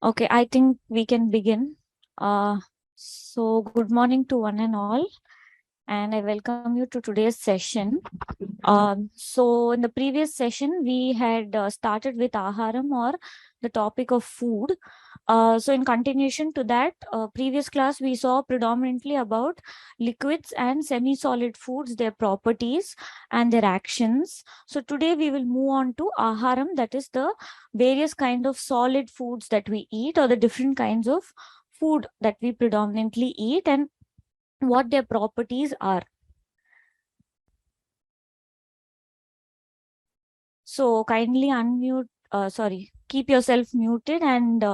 Okay, I think we can begin. So good morning to one and all, and I welcome you to today's session. So in the previous session, we had started with Aaharam, or the topic of food. So in continuation to that, previous class, we saw predominantly about liquids and semi-solid foods, their properties and their actions. So today we will move on to Aaharam, that is the various kind of solid foods that we eat, or the different kinds of food that we predominantly eat and what their properties are. So kindly unmute, keep yourself muted and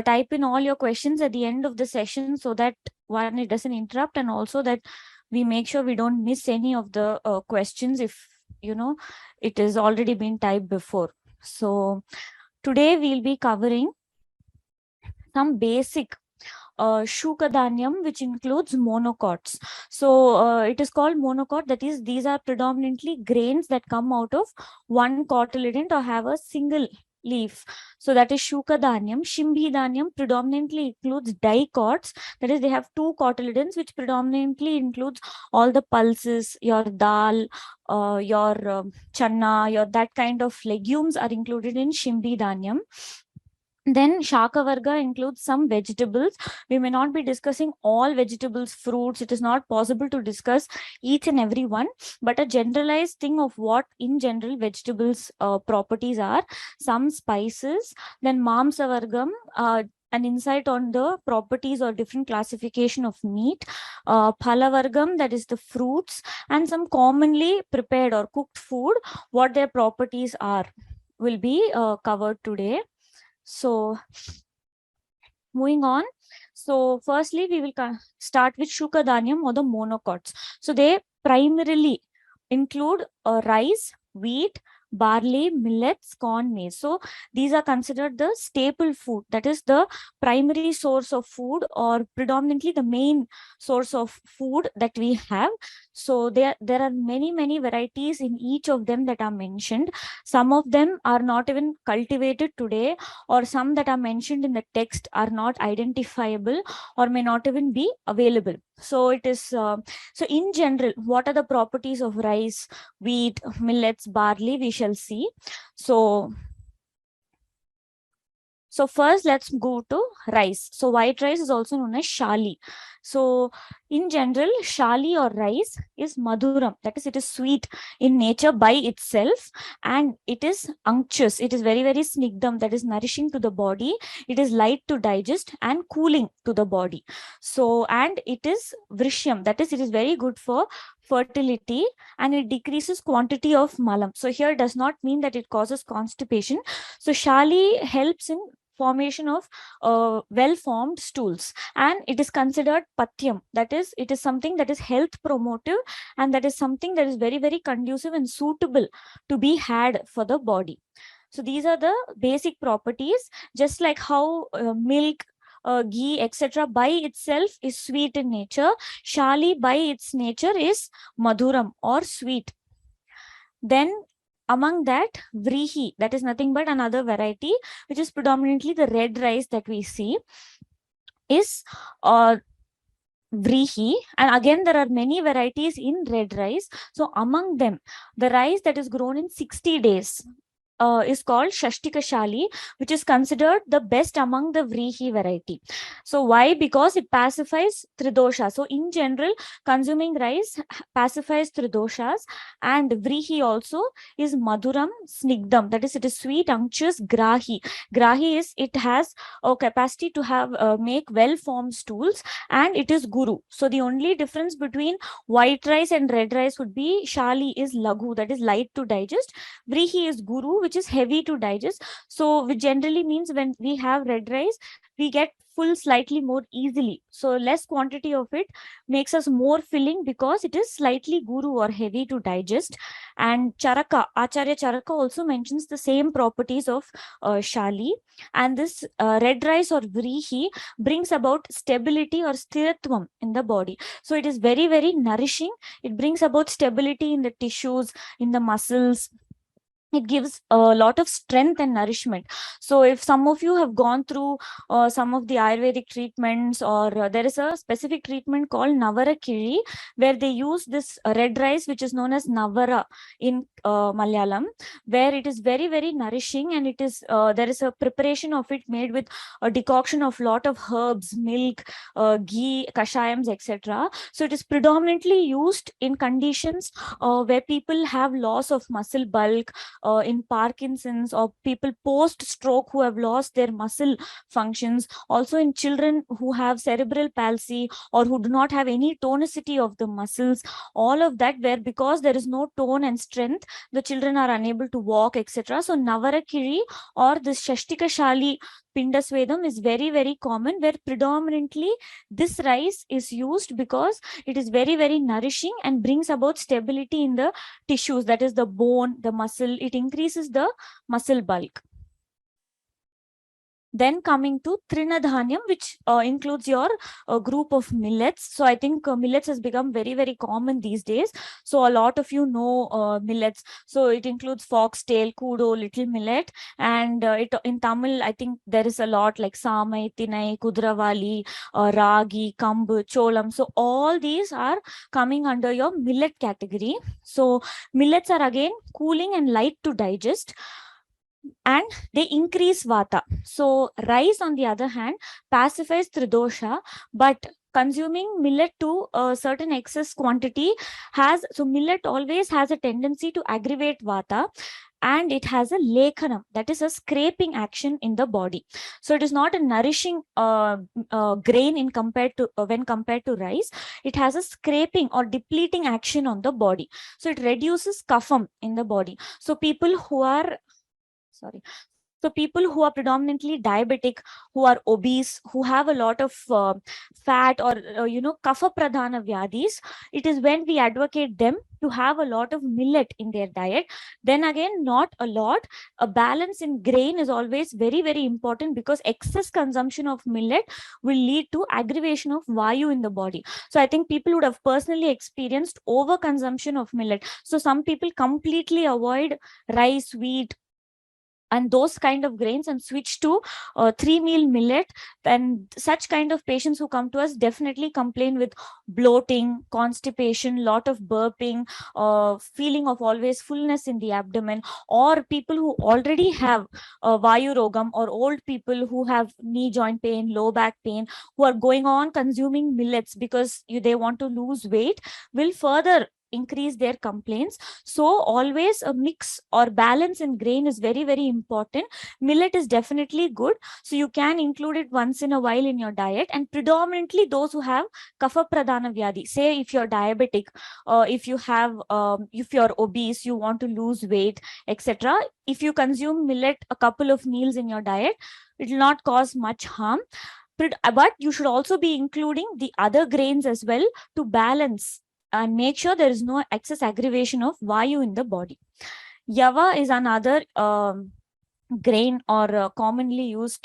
type in all your questions at the end of the session, so that one, it doesn't interrupt, and also that we make sure we don't miss any of the questions if it has already been typed before. So today we'll be covering some basic Shukadanyam, which includes monocots. So it is called monocot, that is, these are predominantly grains that come out of one cotyledon or have a single leaf. So that is Shukadanyam. Shimbhidanyam predominantly includes dicots, that is, they have two cotyledons, which predominantly includes all the pulses, your dal, your channa, your that kind of legumes are included in Shimbhidanyam. Then Shakavarga includes some vegetables. We may not be discussing all vegetables, fruits. It is not possible to discuss each and every one, but a generalized thing of what in general vegetables properties are. Some spices. Then Mamsavargam, an insight on the properties or different classification of meat. Phalavargam, that is the fruits, and some commonly prepared or cooked food, what their properties are, will be covered today. So moving on. So firstly, we will start with Shukadanyam, or the monocots. So they primarily include rice, wheat, barley, millets, corn, maize. So these are considered the staple food, that is the primary source of food, or predominantly the main source of food that we have. So there are many varieties in each of them that are mentioned. Some of them are not even cultivated today, or some that are mentioned in the text are not identifiable or may not even be available. So it is so in general, what are the properties of rice, wheat, millets, barley, we shall see. So first, let's go to rice. So white rice is also known as shali. So in general, shali or rice is madhuram. That is, it is sweet in nature by itself, and it is unctuous. It is very snigdam, that is nourishing to the body. It is light to digest and cooling to the body. So, and it is vrishyam. That is, it is very good for fertility, and it decreases quantity of malam. So here does not mean that it causes constipation. So shali helps in formation of well-formed stools, and it is considered patyam. That is, it is something that is health promotive, and that is something that is very conducive and suitable to be had for the body. So these are the basic properties. Just like how milk, ghee, etc. by itself is sweet in nature, shali by its nature is madhuram or sweet. Then among that, vrihi, that is nothing but another variety, which is predominantly the red rice that we see, is vrihi. And again, there are many varieties in red rice. So among them, the rice that is grown in 60 days is called Shashtika Shali, which is considered the best among the Vrihi variety. So why? Because it pacifies Tridosha. So in general, consuming rice pacifies Tridoshas, and Vrihi also is Madhuram Snigdam. That is, it is sweet, unctuous, Grahi. Grahi is, it has a capacity to have make well-formed stools, and it is Guru. So the only difference between white rice and red rice would be Shali is Laghu, that is light to digest. Vrihi is Guru, which is heavy to digest. So which generally means when we have red rice, we get full slightly more easily. So less quantity of it makes us more filling, because it is slightly Guru or heavy to digest. And Charaka, Acharya Charaka also mentions the same properties of Shali. And this red rice or Vrihi brings about stability or sthiratvam in the body. So it is very nourishing. It brings about stability in the tissues, in the muscles, it gives a lot of strength and nourishment. So if some of you have gone through some of the Ayurvedic treatments, or there is a specific treatment called Navarakiri, where they use this red rice, which is known as Navara in Malayalam, where it is very, very nourishing, and it is there is a preparation of it made with a decoction of lot of herbs, milk, ghee, kashayams, etc. So it is predominantly used in conditions where people have loss of muscle bulk, in Parkinson's, or people post stroke who have lost their muscle functions, also in children who have cerebral palsy or who do not have any tonicity of the muscles, all of that, where because there is no tone and strength, the children are unable to walk, etc. So Navarakiri or this Shashtika Shali Pindasvedam is very, very common, where predominantly this rice is used because it is very, very nourishing and brings about stability in the tissues, that is the bone, the muscle. It increases the muscle bulk. Then coming to Trinadhanyam, which includes your group of millets. So I think millets has become very, very common these days. So a lot of you know millets. So it includes foxtail, kudo, little millet. And it in Tamil, I think there is a lot like samai, tinai, kudravali, ragi, kambu, cholam. So all these are coming under your millet category. So millets are again cooling and light to digest, and they increase vata. So rice, on the other hand, pacifies tridosha, but consuming millet to a certain excess quantity so millet always has a tendency to aggravate vata, and it has a lekhanam, that is a scraping action in the body. So it is not a nourishing grain in compared to when compared to rice. It has a scraping or depleting action on the body. So it reduces kapham in the body. So people who are so people who are predominantly diabetic, who are obese, who have a lot of fat, or kapha pradhana vyadis, it is when we advocate them to have a lot of millet in their diet. Then again, not a lot. A balance in grain is always very, very important, because excess consumption of millet will lead to aggravation of vayu in the body. So I think people would have personally experienced overconsumption of millet. So some people completely avoid rice, wheat, and those kind of grains, and switch to 3-meal millet. And such kind of patients who come to us definitely complain with bloating, constipation, lot of burping, feeling of always fullness in the abdomen, or people who already have vayu rogam, or old people who have knee joint pain, low back pain, who are going on consuming millets because they want to lose weight, will further increase their complaints. So always a mix or balance in grain is very, very important. Millet is definitely good, so you can include it once in a while in your diet. And predominantly those who have kapha pradhana vyadi, say if you're diabetic, if you're obese, you want to lose weight, etc., if you consume millet a couple of meals in your diet, it will not cause much harm. But you should also be including the other grains as well to balance and make sure there is no excess aggravation of vayu in the body. Yava is another grain or commonly used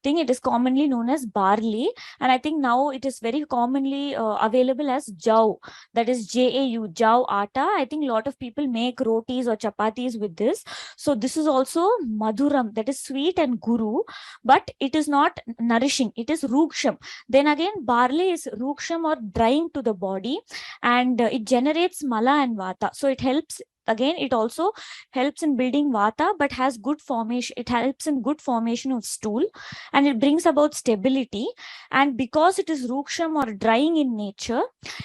thing. It is commonly known as barley, and I think now it is very commonly available as jau, that is JAU, jau atta. I think a lot of people make rotis or chapatis with this. So this is also madhuram, that is sweet and guru, but it is not nourishing, it is ruksham. Then again, barley is ruksham or drying to the body, and it generates mala and vata. So it helps, again, it also helps in building vata, but has good formation. It helps in good formation of stool, and it brings about stability. And because it is ruksham or drying in nature,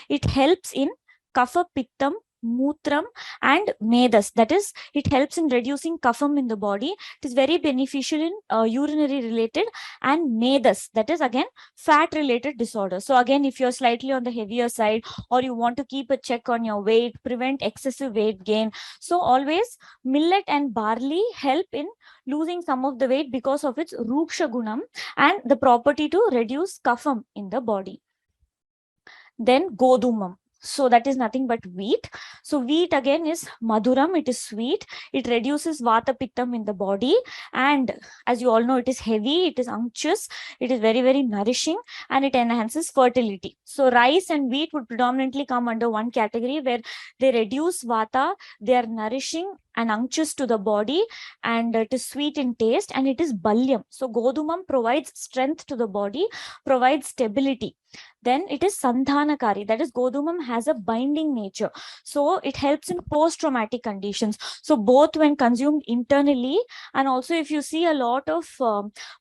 it helps in kapha pittam, mutram, and medas. That is, it helps in reducing kapham in the body. It is very beneficial in urinary related and medas, that is again fat related disorders. So again, if you're slightly on the heavier side, or you want to keep a check on your weight, prevent excessive weight gain, so always millet and barley help in losing some of the weight because of its ruksha gunam and the property to reduce kapham in the body. Then godumam. So that is nothing but wheat. So wheat again is madhuram, it is sweet, it reduces vata pittam in the body, and as you all know, it is heavy, it is unctuous, it is very, very nourishing, and it enhances fertility. So rice and wheat would predominantly come under one category, where they reduce vata, they are nourishing, and unctuous to the body, and it is sweet in taste, and it is balyam. So godumam provides strength to the body, provides stability. Then it is sandhanakari, that is godumam has a binding nature, so it helps in post-traumatic conditions. So both when consumed internally, and also if you see a lot of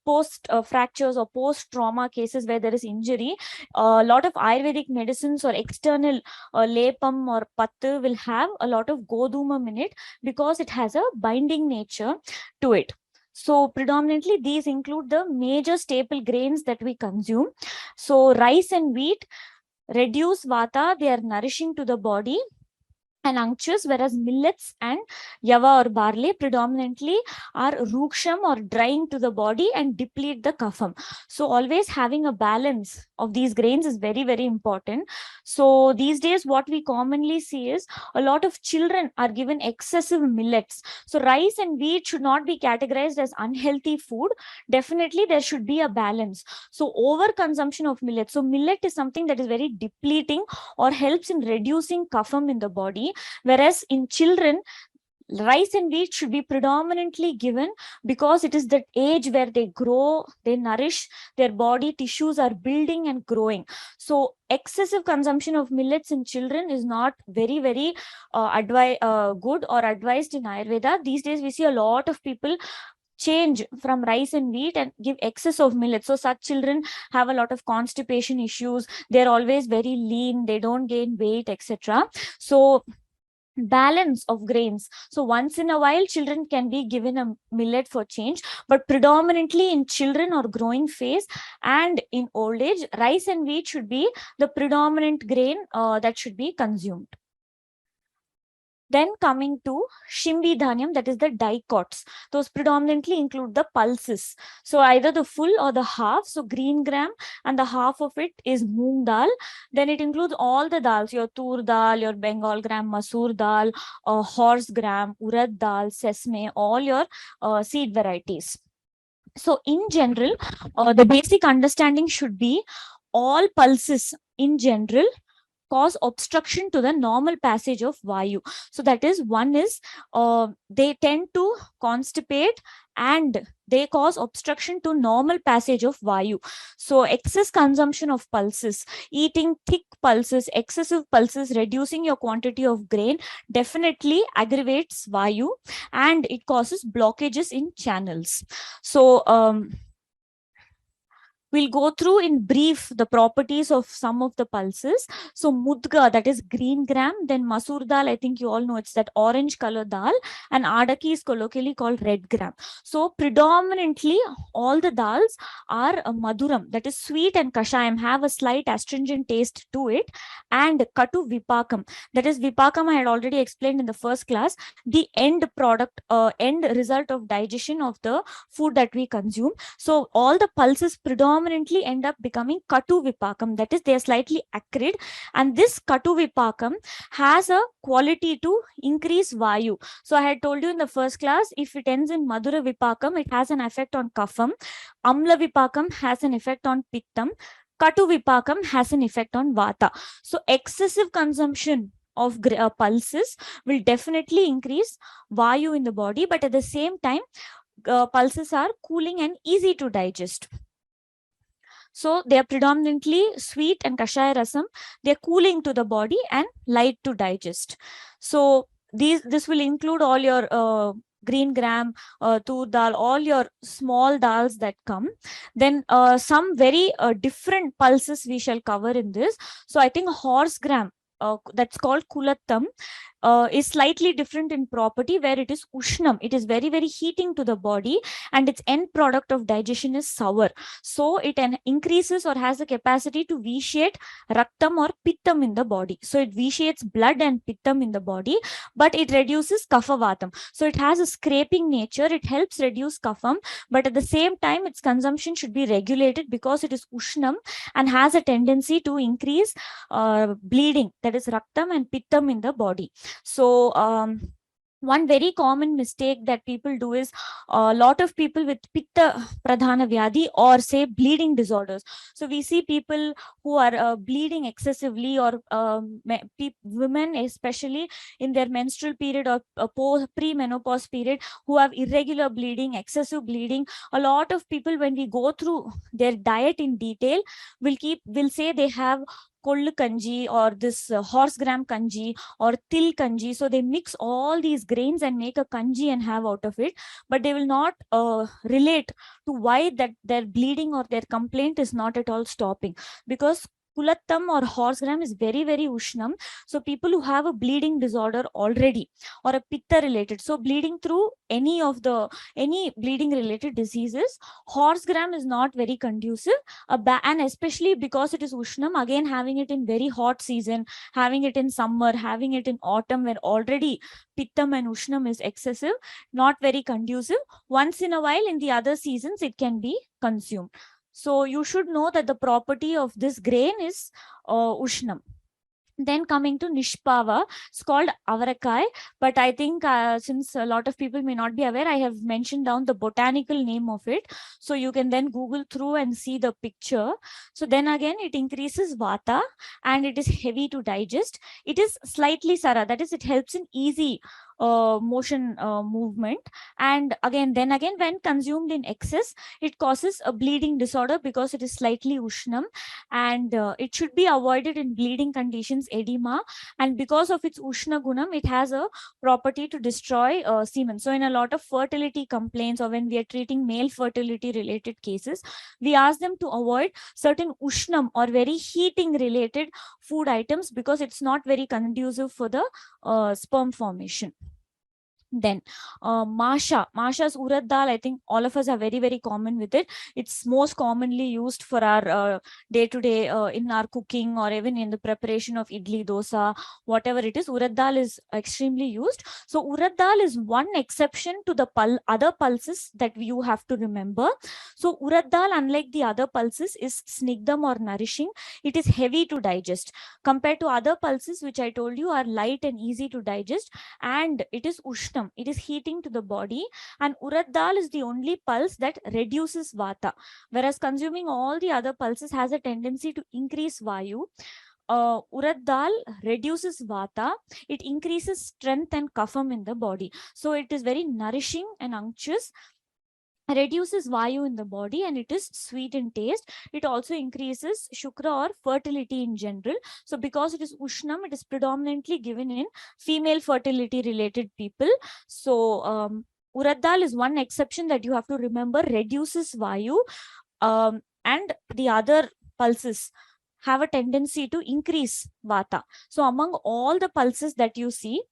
post fractures or post trauma cases where there is injury, a lot of Ayurvedic medicines or external lepam or pattu will have a lot of godumam in it because it has a binding nature to it. So predominantly these include the major staple grains that we consume. So rice and wheat reduce vata, they are nourishing to the body and unctuous, whereas millets and yava or barley predominantly are ruksham or drying to the body and deplete the kapham. So always having a balance of these grains is very, very important. So these days what we commonly see is a lot of children are given excessive millets. So rice and wheat should not be categorized as unhealthy food. Definitely there should be a balance. So over consumption of millet. So millet is something that is very depleting or helps in reducing kapham in the body. Whereas in children, rice and wheat should be predominantly given because it is the age where they grow, they nourish, their body tissues are building and growing. So excessive consumption of millets in children is not very, very good or advised in Ayurveda. These days we see a lot of people change from rice and wheat and give excess of millet. So such children have a lot of constipation issues. They're always very lean, they don't gain weight, etc. So balance of grains. So once in a while children can be given a millet for change, but predominantly in children or growing phase and in old age, rice and wheat should be the predominant grain that should be consumed. Then coming to Shimbi Dhanyam, that is the dicots. Those predominantly include the pulses. So either the full or the half. So green gram and the half of it is moong dal. Then it includes all the dals, your tur dal, your Bengal gram, masoor dal, horse gram, urad dal, sesame, all your seed varieties. So in general, the basic understanding should be all pulses in general cause obstruction to the normal passage of vayu. So that is, one is they tend to constipate and they cause obstruction to normal passage of vayu. So excess consumption of pulses, eating thick pulses, excessive pulses, reducing your quantity of grain definitely aggravates vayu and it causes blockages in channels. So we'll go through in brief the properties of some of the pulses. So mudga, that is green gram, then masoor dal, I think you all know it's that orange color dal, and adaki is colloquially called red gram. So predominantly all the dals are maduram, that is sweet, and kashayam have a slight astringent taste to it, and katu vipakam, that is vipakam I had already explained in the first class, the end product, end result of digestion of the food that we consume. So all the pulses predominantly end up becoming katu vipakam, that is they are slightly acrid, and this katu vipakam has a quality to increase vayu. So I had told you in the first class, if it ends in madura vipakam, it has an effect on kapham, amla vipakam has an effect on pittam, katu vipakam has an effect on vata. So excessive consumption of pulses will definitely increase vayu in the body, but at the same time pulses are cooling and easy to digest. So they are predominantly sweet and kashaya rasam. They are cooling to the body and light to digest. So this will include all your green gram, tur dal, all your small dals that come. Then some very different pulses we shall cover in this. So I think horse gram, that's called kulattam, is slightly different in property, where it is ushnam. It is very, very heating to the body, and its end product of digestion is sour. So it increases or has the capacity to vitiate raktam or pittam in the body. So it vitiates blood and pittam in the body, but it reduces kaphavatam. So it has a scraping nature. It helps reduce kapham, but at the same time, its consumption should be regulated because it is ushnam and has a tendency to increase bleeding, that is raktam and pittam in the body. So One very common mistake that people do is a lot of people with pitta pradhana vyadi, or say bleeding disorders. So we see people who are bleeding excessively, or women especially in their menstrual period, or pre-menopause period, who have irregular bleeding, excessive bleeding. A lot of people, when we go through their diet in detail, will say they have kollu kanji, or this horse gram kanji, or til kanji. So they mix all these grains and make a kanji and have out of it, but they will not relate to why that their bleeding or their complaint is not at all stopping, because kulattam or horse gram is very, very ushnam. So people who have a bleeding disorder already, or a pitta related, so bleeding through any bleeding related diseases, horse gram is not very conducive. And especially because it is ushnam, again having it in very hot season, having it in summer, having it in autumn, where already pittam and ushnam is excessive, not very conducive. Once in a while in the other seasons it can be consumed. So you should know that the property of this grain is ushnam. Then coming to Nishpava, it's called Avarakai, but I think since a lot of people may not be aware, I have mentioned down the botanical name of it. So you can then Google through and see the picture. So then again, it increases Vata and it is heavy to digest. It is slightly Sara, that is, it helps in easy motion movement. And again, when consumed in excess, it causes a bleeding disorder because it is slightly Ushnam, and it should be avoided in bleeding conditions, edema, and because of its ushna gunam, it has a property to destroy semen. So in a lot of fertility complaints, or when we are treating male fertility related cases, we ask them to avoid certain ushnam or very heating related food items, because it's not very conducive for the sperm formation. Then Masha's urad dal, I think all of us are very, very common with it. It's most commonly used for our day-to-day in our cooking, or even in the preparation of idli, dosa, whatever it is. Urad dal is extremely used. So urad dal is one exception to the other pulses that you have to remember. So urad dal, unlike the other pulses, is snigdam or nourishing. It is heavy to digest compared to other pulses, which I told you are light and easy to digest, and it is ushnam. It is heating to the body, and urad dal is the only pulse that reduces vata, whereas consuming all the other pulses has a tendency to increase vayu. Urad dal reduces vata, it increases strength and kapham in the body. So it is very nourishing and unctuous, reduces vayu in the body, and it is sweet in taste. It also increases shukra or fertility in general. So because it is ushnam, it is predominantly given in female fertility related people. So urad dal is one exception that you have to remember, reduces vayu, and the other pulses have a tendency to increase vata. So among all the pulses that you see,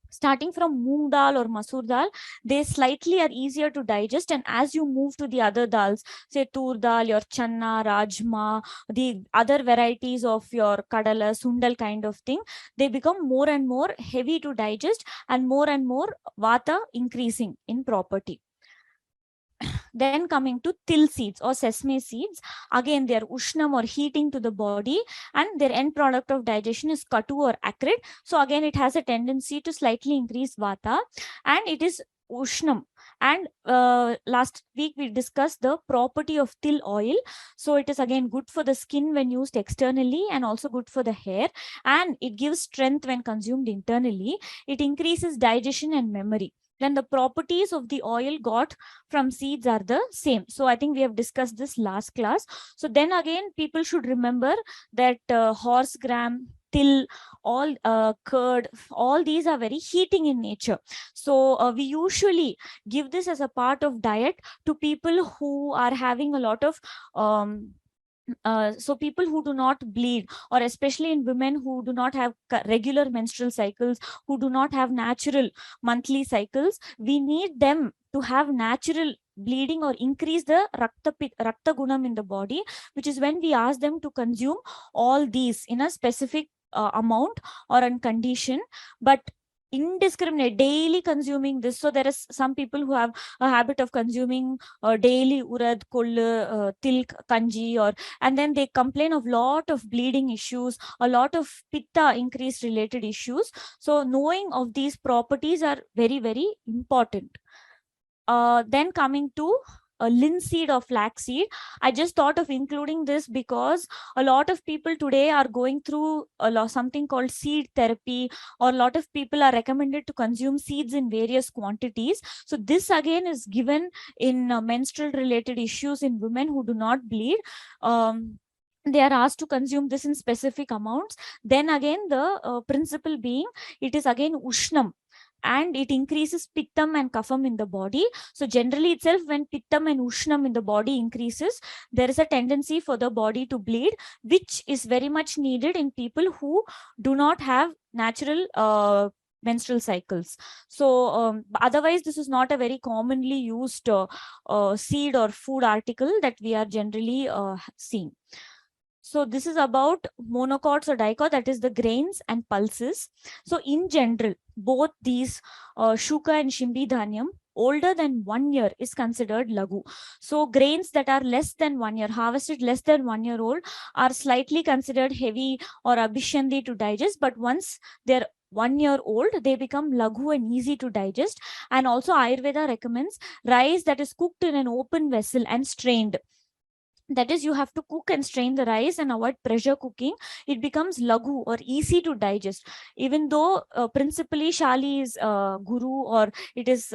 starting from moong dal or masoor dal, they slightly are easier to digest, and as you move to the other dals, say tur dal, your channa, rajma, the other varieties of your kadala, sundal kind of thing, they become more and more heavy to digest, and more vata increasing in property. Then coming to til seeds or sesame seeds, again they are ushnam or heating to the body, and their end product of digestion is katu or acrid. So again it has a tendency to slightly increase vata, and it is ushnam. And last week we discussed the property of til oil. So it is again good for the skin when used externally, and also good for the hair, and it gives strength when consumed internally. It increases digestion and memory. Then the properties of the oil got from seeds are the same. So I think we have discussed this last class. So then again, people should remember that horse gram, till, all curd, all these are very heating in nature. So we usually give this as a part of diet to people who are having a lot of so people who do not bleed, or especially in women who do not have regular menstrual cycles, who do not have natural monthly cycles, we need them to have natural bleeding or increase the rakta gunam in the body, which is when we ask them to consume all these in a specific amount or in condition. But indiscriminate, daily consuming this. So there is some people who have a habit of consuming daily urad, kollu, tilk, kanji, and then they complain of lot of bleeding issues, a lot of pitta increased related issues. So knowing of these properties are very, very important. Then coming to linseed or flaxseed, I just thought of including this because a lot of people today are going through something called seed therapy, or a lot of people are recommended to consume seeds in various quantities. So this again is given in menstrual related issues in women who do not bleed. They are asked to consume this in specific amounts. Then again, the principle being, it is again ushnam, and it increases pittam and kapham in the body. So generally itself, when pittam and ushnam in the body increases, there is a tendency for the body to bleed, which is very much needed in people who do not have natural menstrual cycles. So otherwise, this is not a very commonly used seed or food article that we are generally seeing. So this is about monocots or dicots, that is the grains and pulses. So in general, both these shuka and shimbi dhanyam older than 1 year is considered lagu. So grains that are less than 1 year, harvested less than 1 year old, are slightly considered heavy or abhishandi to digest. But once they're 1 year old, they become lagu and easy to digest. And also Ayurveda recommends rice that is cooked in an open vessel and strained. That is, you have to cook and strain the rice and avoid pressure cooking. It becomes lagu or easy to digest. Even though principally Shali is guru, or it is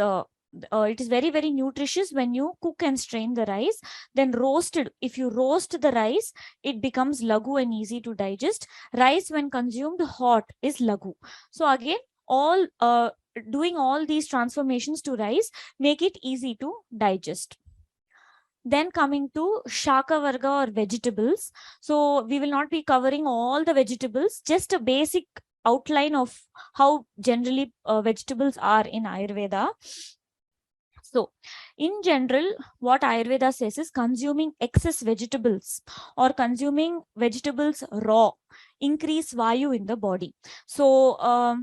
very, very nutritious when you cook and strain the rice. Then roasted, if you roast the rice, it becomes lagu and easy to digest. Rice when consumed hot is lagu. So again, all doing all these transformations to rice make it easy to digest. Then coming to Shaka Varga or vegetables. So we will not be covering all the vegetables, just a basic outline of how generally vegetables are in Ayurveda. So in general, what Ayurveda says is consuming excess vegetables or consuming vegetables raw increase vayu in the body. So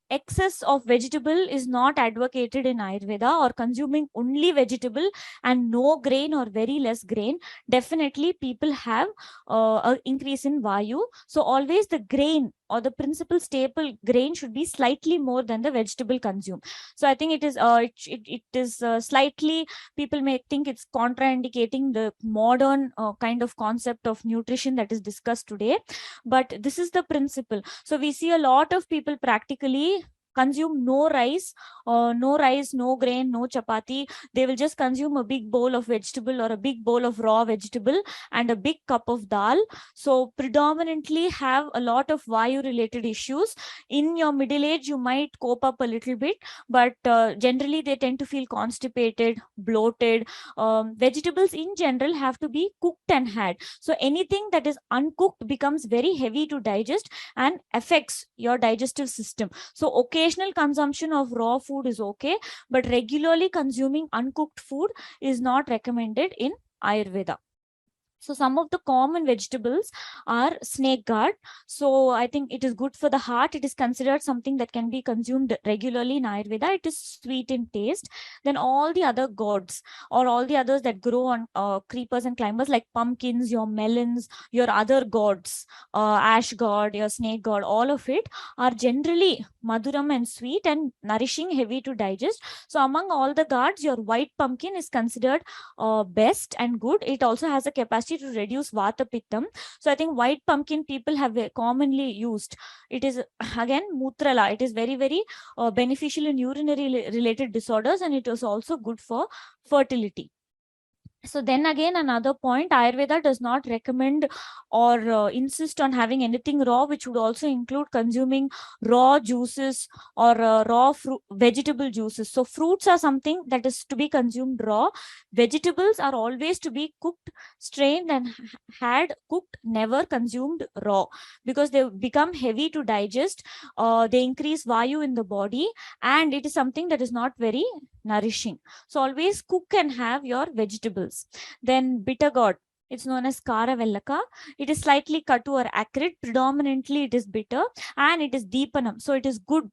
excess of vegetable is not advocated in Ayurveda, or consuming only vegetable and no grain or very less grain. Definitely people have an increase in vayu. So always the grain or the principal staple grain should be slightly more than the vegetable consumed. So I think it is slightly, people may think it's contraindicating the modern kind of concept of nutrition that is discussed today, but this is the principle. So we see a lot of people practically consume no rice, no grain, no chapati. They will just consume a big bowl of vegetable or a big bowl of raw vegetable and a big cup of dal. So predominantly have a lot of vayu related issues. In your middle age, you might cope up a little bit, but generally they tend to feel constipated, bloated. Vegetables in general have to be cooked and had. So anything that is uncooked becomes very heavy to digest and affects your digestive system. So occasional consumption of raw food is okay, but regularly consuming uncooked food is not recommended in Ayurveda. So some of the common vegetables are snake gourd. So I think it is good for the heart. It is considered something that can be consumed regularly in Ayurveda. It is sweet in taste. Then all the other gourds, or all the others that grow on creepers and climbers, like pumpkins, your melons, your other gourds, ash gourd, your snake gourd, all of it are generally maduram and sweet and nourishing, heavy to digest. So among all the gourds, your white pumpkin is considered best and good. It also has a capacity to reduce vata pittam. So I think white pumpkin people have commonly used. It is again mutrala. It is very, very beneficial in urinary related disorders, and it is also good for fertility. So then again, another point, Ayurveda does not recommend or insist on having anything raw, which would also include consuming raw juices or raw vegetable juices. So fruits are something that is to be consumed raw. Vegetables are always to be cooked, strained, and had cooked, never consumed raw, because they become heavy to digest. They increase vayu in the body, and it is something that is not very nourishing. So always cook and have your vegetables. Then bitter gourd It's known as Kara Vellaka. It is slightly katu or acrid. Predominantly, it is bitter, and it is deepanam. So it is good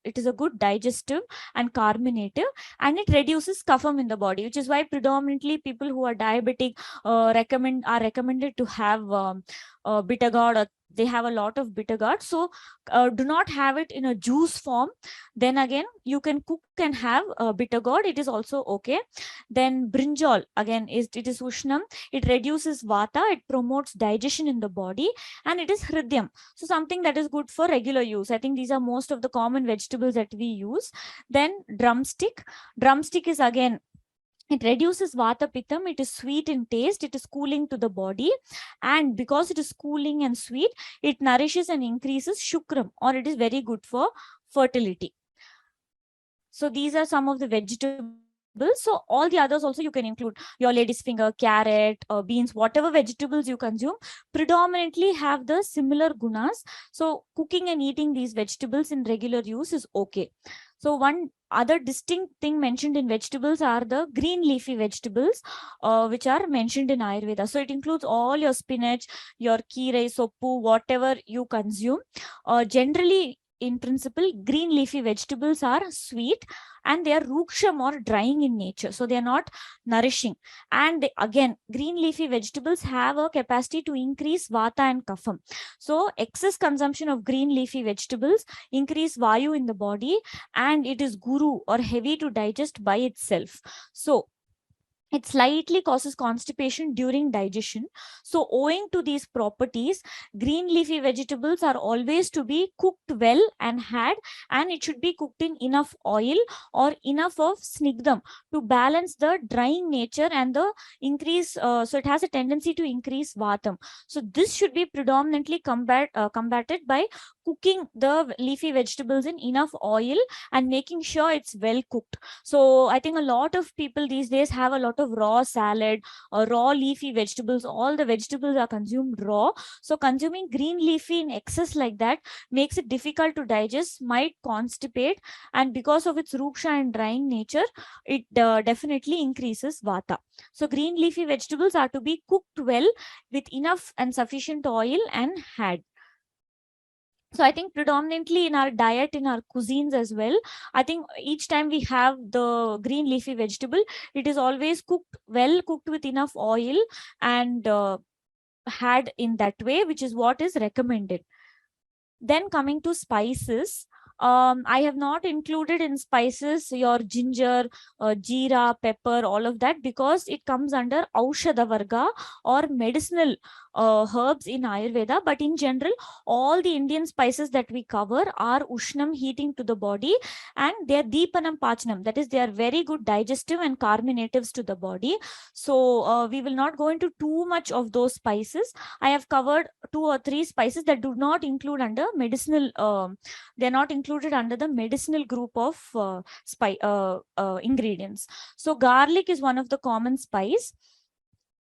it is a good digestive and carminative, and it reduces kapham in the body, which is why predominantly people who are diabetic are recommended to have bitter gourd, or they have a lot of bitter gourd. So do not have it in a juice form. Then again, you can cook and have bitter gourd. It is also okay. Then brinjal, again, it is ushnam. It reduces vata. It promotes digestion in the body, and it is hridyam. So something that is good for regular use. I think these are most of the common vegetables that we use. Then drumstick. Drumstick is again, it reduces vata pittam. It is sweet in taste. It is cooling to the body. And because it is cooling and sweet, it nourishes and increases shukram, or it is very good for fertility. So these are some of the vegetables. So all the others also you can include. Your lady's finger, carrot, beans, whatever vegetables you consume predominantly have the similar gunas. So cooking and eating these vegetables in regular use is okay. So one other distinct thing mentioned in vegetables are the green leafy vegetables, which are mentioned in Ayurveda. So it includes all your spinach, your keerai, soppu, whatever you consume. Generally, in principle, green leafy vegetables are sweet, and they are ruksham or drying in nature. So they are not nourishing. And again, green leafy vegetables have a capacity to increase vata and kapham. So excess consumption of green leafy vegetables increase vayu in the body, and it is guru or heavy to digest by itself. So it slightly causes constipation during digestion. So owing to these properties, green leafy vegetables are always to be cooked well and had, and it should be cooked in enough oil or enough of snigdam to balance the drying nature and the increase. So it has a tendency to increase vatam. So this should be predominantly combated by cooking the leafy vegetables in enough oil and making sure it's well cooked. So I think a lot of people these days have a lot of raw salad or raw leafy vegetables. All the vegetables are consumed raw. So consuming green leafy in excess like that makes it difficult to digest, might constipate, and because of its ruksha and drying nature, it definitely increases vata. So green leafy vegetables are to be cooked well with enough and sufficient oil and had. So I think predominantly in our diet, in our cuisines as well, I think each time we have the green leafy vegetable, it is always cooked well, cooked with enough oil, and had in that way, which is what is recommended. Then coming to spices, I have not included in spices your ginger, jeera, pepper, all of that, because it comes under Aushadha Varga or medicinal herbs in Ayurveda. But in general, all the Indian spices that we cover are Ushnam, heating to the body, and they are Deepanam Pachanam. That is, they are very good digestive and carminatives to the body. So we will not go into too much of those spices. I have covered 2 or 3 spices that do not include under medicinal. They're not included under the medicinal group of ingredients. So garlic is one of the common spice.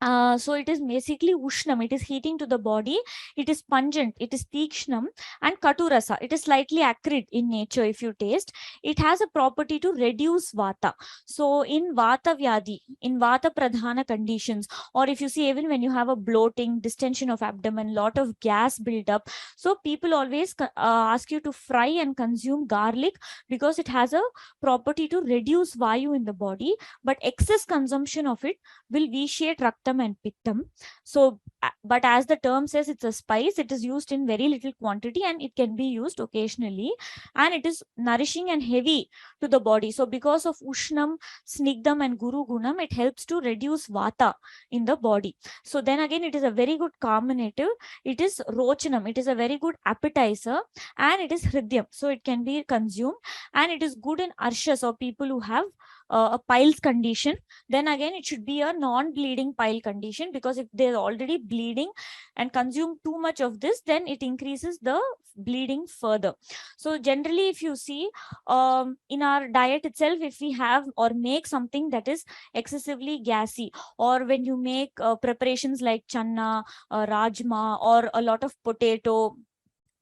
So it is basically ushnam. It is heating to the body. It is pungent. It is tikshnam and katurasa. It is slightly acrid in nature if you taste. It has a property to reduce vata. So in vata vyadi, in vata pradhana conditions, or if you see even when you have a bloating, distension of abdomen, lot of gas buildup, so people always ask you to fry and consume garlic because it has a property to reduce vayu in the body. But excess consumption of it will vitiate raktam and pittam. So but as the term says, it's a spice. It is used in very little quantity and it can be used occasionally, and it is nourishing and heavy to the body. So because of ushnam, snigdam and guru gunam, it helps to reduce vata in the body. So then again, it is a very good carminative. It is rochanam. It is a very good appetizer, and it is hridyam. So it can be consumed, and it is good in arshas, or people who have a piles condition. Then again, it should be a non-bleeding pile condition, because if they're already bleeding and consume too much of this, then it increases the bleeding further. So generally, if you see in our diet itself, if we have or make something that is excessively gassy, or when you make preparations like channa, rajma, or a lot of potato,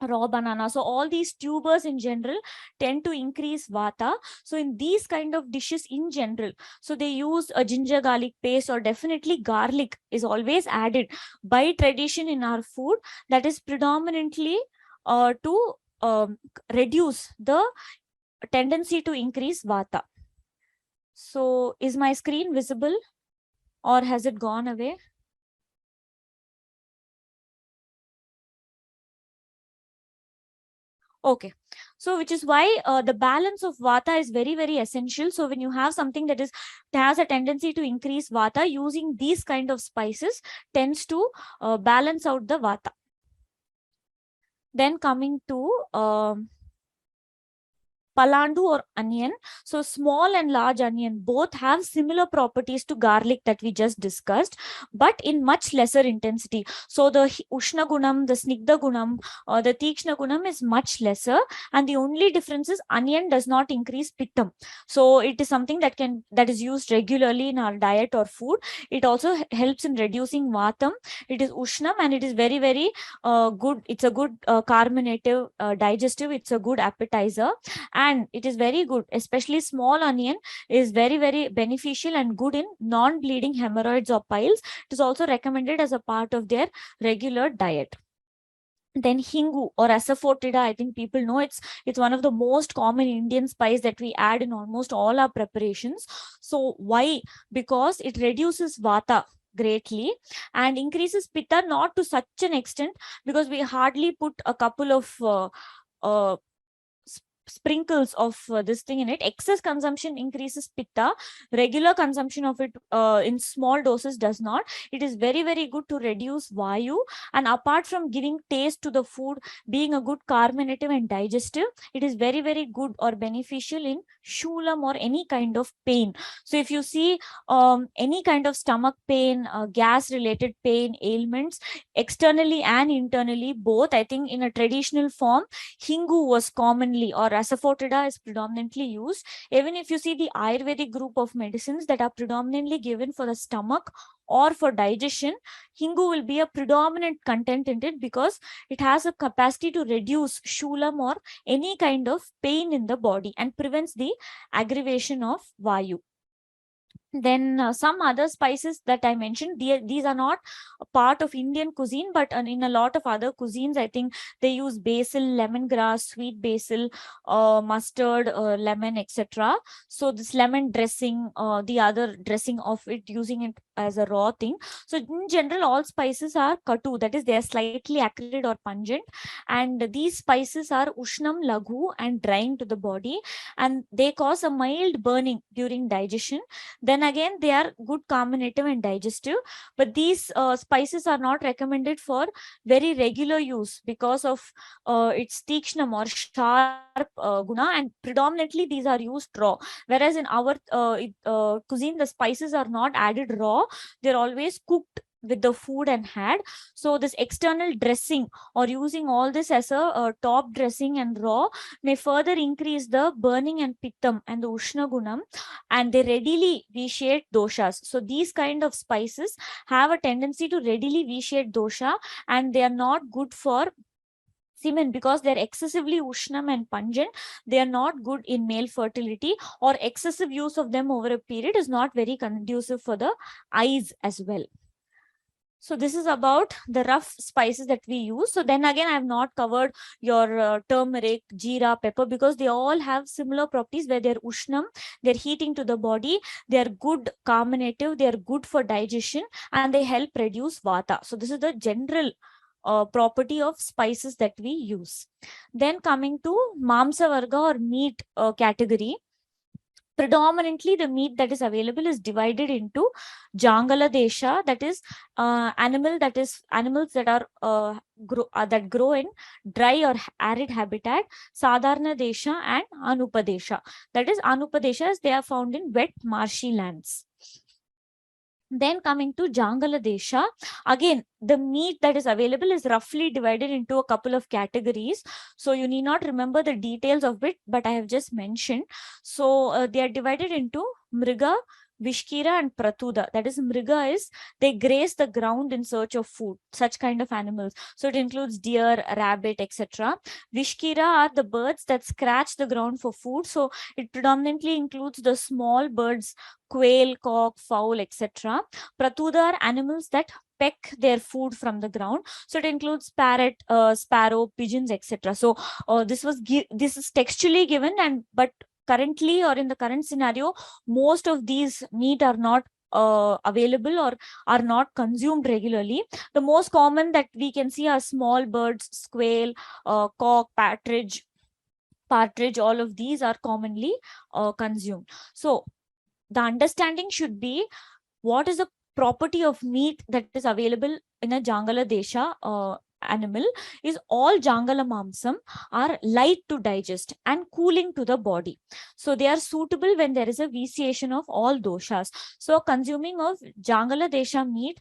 raw banana. So all these tubers in general tend to increase vata. So in these kind of dishes in general, so they use a ginger garlic paste, or definitely garlic is always added by tradition in our food, that is predominantly to reduce the tendency to increase vata. So is my screen visible or has it gone away? Okay. So which is why the balance of vata is very, very essential. So when you have something that has a tendency to increase vata, using these kind of spices tends to balance out the vata. Then coming to palandu or onion. So small and large onion both have similar properties to garlic that we just discussed, but in much lesser intensity. So the ushna gunam, the snigdha gunam, or the tikshna gunam is much lesser, and the only difference is onion does not increase pittam. So it is something that is used regularly in our diet or food. It also helps in reducing vatam. It is ushnam, and it is very, very good. It's a good carminative, digestive. It's a good appetizer, and it is very good, especially small onion is very, very beneficial and good in non-bleeding hemorrhoids or piles. It is also recommended as a part of their regular diet. Then hingu or asafoetida, I think people know it's one of the most common Indian spice that we add in almost all our preparations. So why? Because it reduces vata greatly and increases pitta, not to such an extent, because we hardly put a couple of uh, sprinkles of this thing in it. Excess consumption increases pitta. Regular consumption of it in small doses does not. It is very, very good to reduce vayu, and apart from giving taste to the food, being a good carminative and digestive, it is very, very good or beneficial in shulam or any kind of pain. So if you see any kind of stomach pain, gas related pain, ailments, externally and internally both, I think in a traditional form hingu was commonly, or asafoetida is predominantly used. Even if you see the Ayurvedic group of medicines that are predominantly given for the stomach or for digestion, hingu will be a predominant content in it, because it has a capacity to reduce shulam or any kind of pain in the body and prevents the aggravation of vayu. Then some other spices that I mentioned, these are not a part of Indian cuisine, but in a lot of other cuisines, I think they use basil, lemongrass, sweet basil, mustard, lemon, etc. So this lemon dressing, the other dressing of it, using it as a raw thing. So in general, all spices are katu, that is, they are slightly acrid or pungent, and these spices are ushnam, laghu, and drying to the body, and they cause a mild burning during digestion. Then again, they are good carminative and digestive, but these spices are not recommended for very regular use because of its tikshnam or sharp guna, and predominantly these are used raw. Whereas in our cuisine, the spices are not added raw; they're always cooked with the food and had. So this external dressing or using all this as a top dressing and raw may further increase the burning and pittam and the ushna gunam, and they readily vitiate doshas. So these kind of spices have a tendency to readily vitiate dosha, and they are not good for semen because they're excessively ushnam and pungent. They are not good in male fertility, or excessive use of them over a period is not very conducive for the eyes as well. So this is about the rough spices that we use. So then again, I have not covered your turmeric, jeera, pepper, because they all have similar properties where they're ushnam, they're heating to the body, they're good carminative, they're good for digestion, and they help reduce vata. So this is the general property of spices that we use. Then coming to mamsa varga or meat category. Predominantly, the meat that is available is divided into Jangala Desha, that is animals that are that grow in dry or arid habitat, Sadharna Desha and Anupadesha. That is, Anupadeshas, they are found in wet marshy lands. Then coming to Jangala Desha, again, the meat that is available is roughly divided into a couple of categories. So you need not remember the details of it, but I have just mentioned. So they are divided into Mriga, Vishkira and Pratuda. That is, Mriga is they graze the ground in search of food, such kind of animals. So it includes deer, rabbit, etc. Vishkira are the birds that scratch the ground for food. So it predominantly includes the small birds, quail, cock, fowl, etc. Pratuda are animals that peck their food from the ground. So it includes parrot, sparrow, pigeons, etc. So this is textually given, and but currently, or in the current scenario, most of these meat are not available or are not consumed regularly. The most common that we can see are small birds, squirrel, cock, partridge. All of these are commonly consumed. So the understanding should be, what is the property of meat that is available in a Jangala Desha animal is all Jangala mamsam are light to digest and cooling to the body. So they are suitable when there is a vitiation of all doshas. So consuming of Jangala Desha meat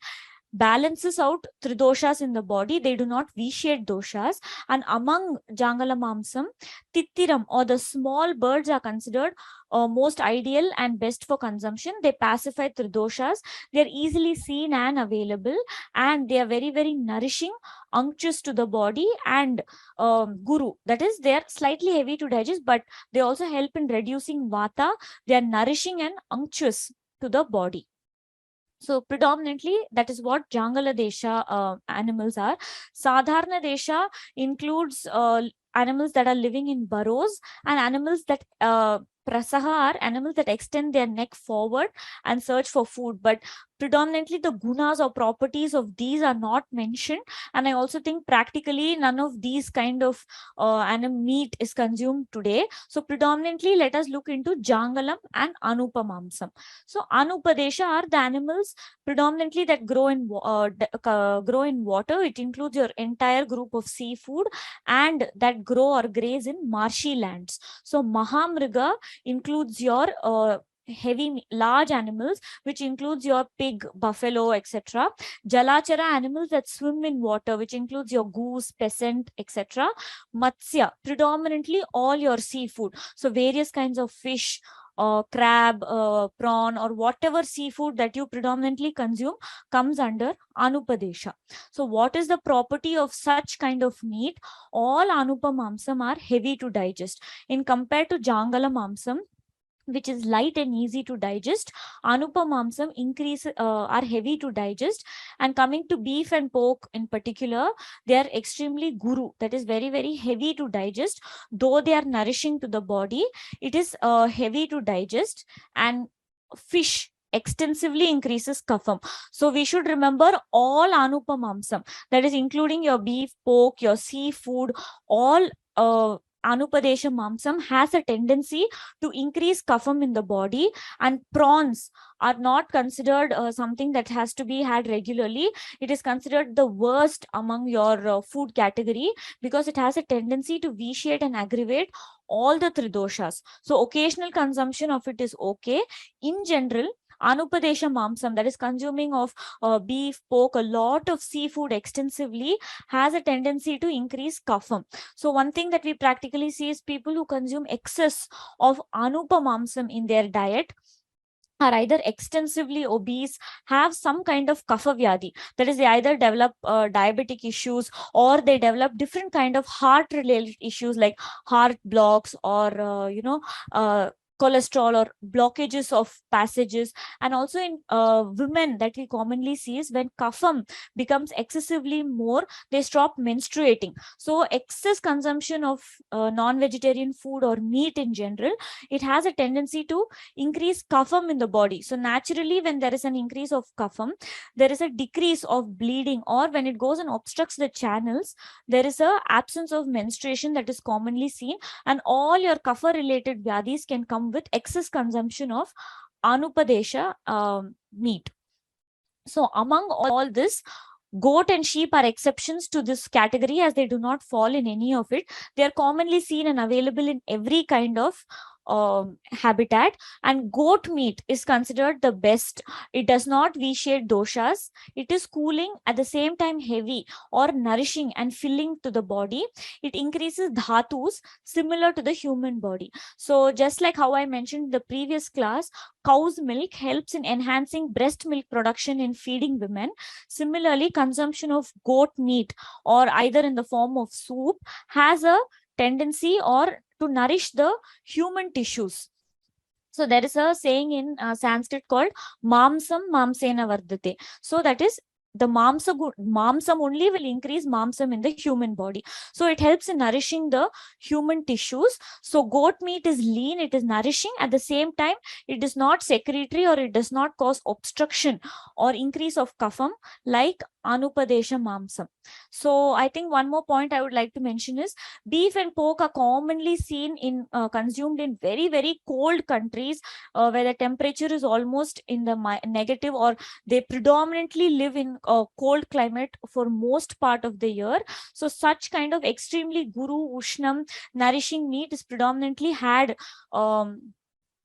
balances out tridoshas in the body. They do not vitiate doshas. And among Jangala mamsam, tittiram or the small birds are considered most ideal and best for consumption. They pacify tridoshas. They are easily seen and available, and they are very, very nourishing, unctuous to the body, and guru. That is, they are slightly heavy to digest, but they also help in reducing vata. They are nourishing and unctuous to the body. So predominantly, that is what Jangala Desha animals are. Sadharana Desha includes animals that are living in burrows, and animals that prasaha are animals that extend their neck forward and search for food. But predominantly the gunas or properties of these are not mentioned. And I also think practically none of these kind of animal meat is consumed today. So predominantly let us look into Jangalam and Anupamamsam. So Anupadesha are the animals predominantly that grow in water. It includes your entire group of seafood and that grow or graze in marshy lands. So Mahamriga includes your heavy large animals, which includes your pig, buffalo, etc. Jalachara, animals that swim in water, which includes your goose, pheasant, etc. Matsya, predominantly all your seafood, so various kinds of fish, crab, prawn, or whatever seafood that you predominantly consume comes under Anupadesha. So what is the property of such kind of meat? All Anupamamsam are heavy to digest. In compared to Jangala Mamsam, which is light and easy to digest, Anupamamsam are heavy to digest. And coming to beef and pork in particular, they are extremely guru, that is very, very heavy to digest. Though they are nourishing to the body, it is heavy to digest. And fish extensively increases kapham. So we should remember all Anupamamsam, that is including your beef, pork, your seafood, all Anupadesha mamsam has a tendency to increase kapham in the body, and prawns are not considered something that has to be had regularly. It is considered the worst among your food category, because it has a tendency to vitiate and aggravate all the tridoshas. So occasional consumption of it is okay. In general, Anupadesha mamsam, that is consuming of beef, pork, a lot of seafood extensively, has a tendency to increase kapham. So one thing that we practically see is people who consume excess of Anupamamsam in their diet are either extensively obese, have some kind of kapha vyadhi. That is, they either develop diabetic issues, or they develop different kind of heart related issues like heart blocks, or cholesterol or blockages of passages. And also in women, that we commonly see is when kapham becomes excessively more, they stop menstruating. So excess consumption of non-vegetarian food or meat in general, it has a tendency to increase kapham in the body. So naturally, when there is an increase of kapham, there is a decrease of bleeding, or when it goes and obstructs the channels, there is a absence of menstruation that is commonly seen. And all your kapha related vyadis can come with excess consumption of Anupadesha meat. So among all this, goat and sheep are exceptions to this category, as they do not fall in any of it. They are commonly seen and available in every kind of habitat. And goat meat is considered the best. It does not vitiate doshas. It is cooling, at the same time heavy or nourishing and filling to the body. It increases dhatus similar to the human body. So just like how I mentioned in the previous class, cow's milk helps in enhancing breast milk production in feeding women. Similarly, consumption of goat meat, or either in the form of soup, has a tendency or to nourish the human tissues. So there is a saying in Sanskrit called mamsam mamsena vardate. So that is, the mamsam only will increase mamsam in the human body. So it helps in nourishing the human tissues. So goat meat is lean, it is nourishing. At the same time, it is not secretory, or it does not cause obstruction or increase of kapham like anupadesha mamsam. So I think one more point I would like to mention is, beef and pork are commonly seen in consumed in very, very cold countries, where the temperature is almost in the negative, or they predominantly live in a cold climate for most part of the year. So such kind of extremely guru ushnam nourishing meat is predominantly had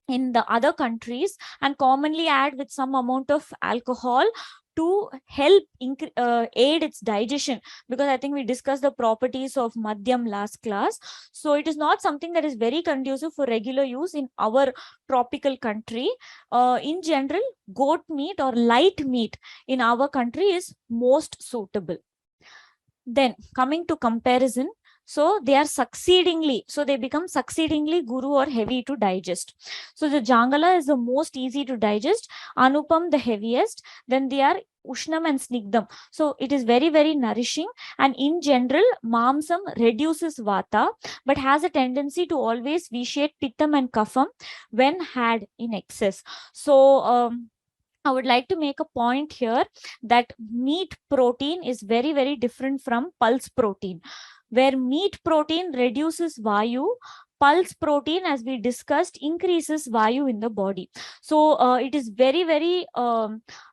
in the other countries, and commonly add with some amount of alcohol to help aid its digestion, because I think we discussed the properties of madhyam last class. So it is not something that is very conducive for regular use in our tropical country. In general, goat meat or light meat in our country is most suitable. Then coming to comparison, so they are they become succeedingly guru or heavy to digest. So the Jangala is the most easy to digest, Anupam the heaviest, then they are Ushnam and Snigdam. So it is very, very nourishing. And in general, Mamsam reduces Vata, but has a tendency to always vitiate Pittam and Kapham when had in excess. So I would like to make a point here that meat protein is very, very different from pulse protein. Where meat protein reduces Vayu, pulse protein, as we discussed, increases Vayu in the body. So it is very, very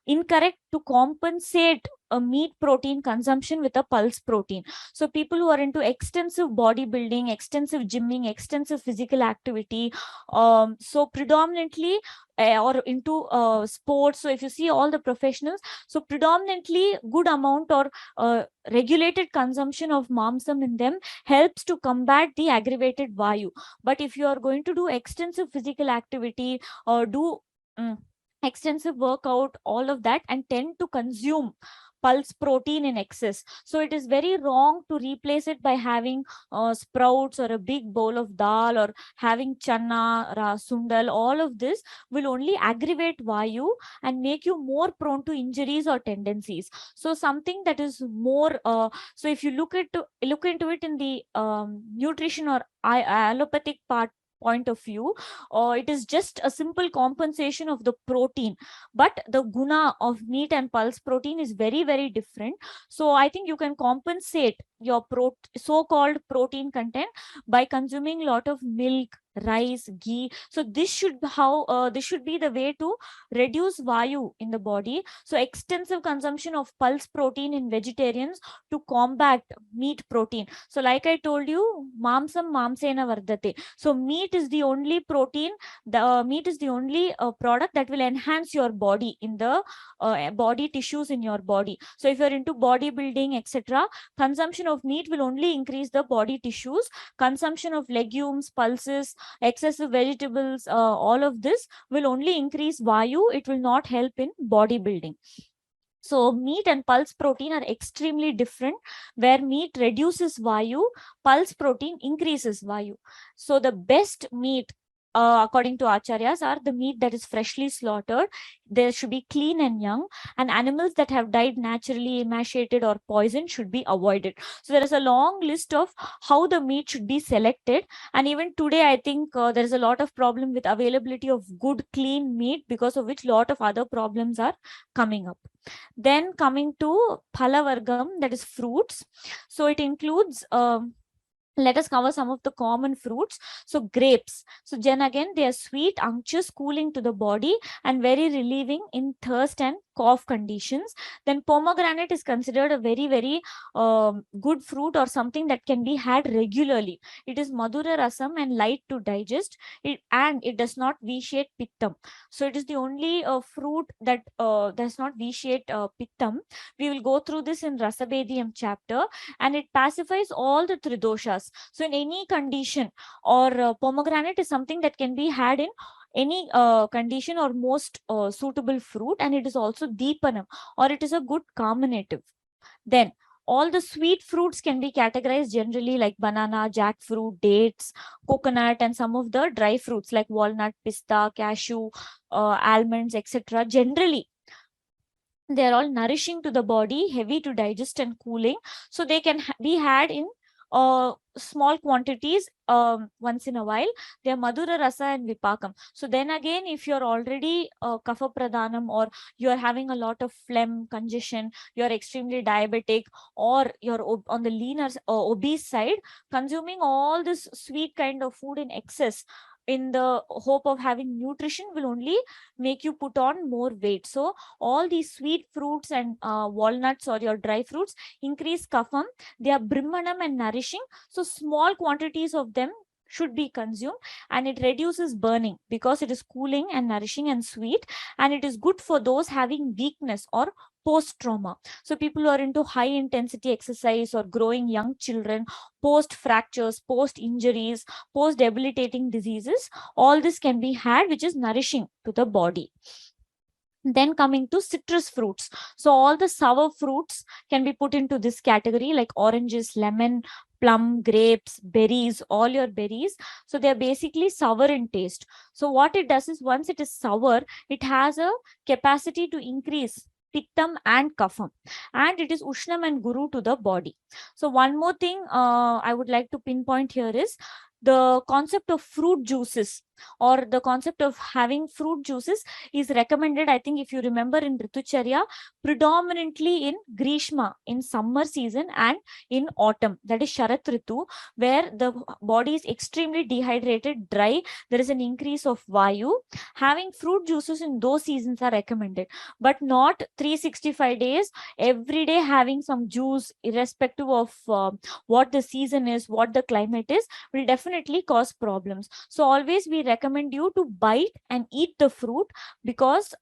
incorrect to compensate a meat protein consumption with a pulse protein. So people who are into extensive bodybuilding, extensive gymming, extensive physical activity, so predominantly or into sports. So if you see all the professionals, so predominantly good amount or regulated consumption of mamsam in them helps to combat the aggravated vayu. But if you are going to do extensive physical activity or do extensive workout, all of that, and tend to consume pulse protein in excess, so it is very wrong to replace it by having sprouts or a big bowl of dal, or having channa, sundal. All of this will only aggravate vayu and make you more prone to injuries or tendencies. So something that is more so if you look into it in the nutrition or allopathic point of view, it is just a simple compensation of the protein, but the guna of meat and pulse protein is very, very different. So I think you can compensate your so-called protein content by consuming a lot of milk, rice, ghee. So this should be the way to reduce vayu in the body. So extensive consumption of pulse protein in vegetarians to combat meat protein. So like I told you, mamsam mamsena vardate. So meat is the only protein, the meat is the only product that will enhance your body in the body tissues in your body. So if you're into bodybuilding, etc., consumption of meat will only increase the body tissues. Consumption of legumes, pulses, excessive vegetables, all of this will only increase vayu. It will not help in bodybuilding. So meat and pulse protein are extremely different, where meat reduces vayu, pulse protein increases vayu. So the best meat, according to acharyas, are the meat that is freshly slaughtered. They should be clean and young, and animals that have died naturally, emaciated or poisoned should be avoided. So there is a long list of how the meat should be selected. And even today, I think there is a lot of problem with availability of good, clean meat, because of which a lot of other problems are coming up. Then coming to phalavargam, that is fruits. So it includes Let us cover some of the common fruits. So grapes. So then again, they are sweet, unctuous, cooling to the body, and very relieving in thirst and cough conditions. Then pomegranate is considered a very, very good fruit, or something that can be had regularly. It is madhura rasam and light to digest, and it does not vitiate pittam. So it is the only fruit that does not vitiate pittam. We will go through this in Rasabediyam chapter, and it pacifies all the three doshas. So in any condition, or pomegranate is something that can be had in any condition, or most suitable fruit, and it is also deepanam, or it is a good carminative. Then all the sweet fruits can be categorized generally, like banana, jackfruit, dates, coconut, and some of the dry fruits like walnut, pista, cashew, almonds, etc. Generally, they are all nourishing to the body, heavy to digest and cooling. So they can be had in small quantities once in a while. They are madhura rasa and vipakam. So then again, if you're already kapha pradhanam, or you're having a lot of phlegm, congestion, you're extremely diabetic, or you're on the leaner obese side, consuming all this sweet kind of food in excess in the hope of having nutrition will only make you put on more weight. So all these sweet fruits and walnuts, or your dry fruits, increase kapham. They are brahmanam and nourishing. So small quantities of them should be consumed, and it reduces burning because it is cooling and nourishing and sweet, and it is good for those having weakness or post trauma. So people who are into high intensity exercise, or growing young children, post fractures, post injuries, post debilitating diseases, all this can be had, which is nourishing to the body. Then coming to citrus fruits. So all the sour fruits can be put into this category, like oranges, lemon, plum, grapes, berries, all your berries. So they are basically sour in taste. So what it does is, once it is sour, it has a capacity to increase pittam and kapham, and it is ushnam and guru to the body. So one more thing I would like to pinpoint here is the concept of fruit juices, or the concept of having fruit juices is recommended, I think, if you remember, in Ritucharya, predominantly in Grishma, in summer season, and in autumn, that is Sharat Ritu, where the body is extremely dehydrated, dry, there is an increase of Vayu. Having fruit juices in those seasons are recommended, but not 365 days, every day having some juice, irrespective of what the season is, what the climate is, will definitely cause problems. So always we recommend you to bite and eat the fruit, because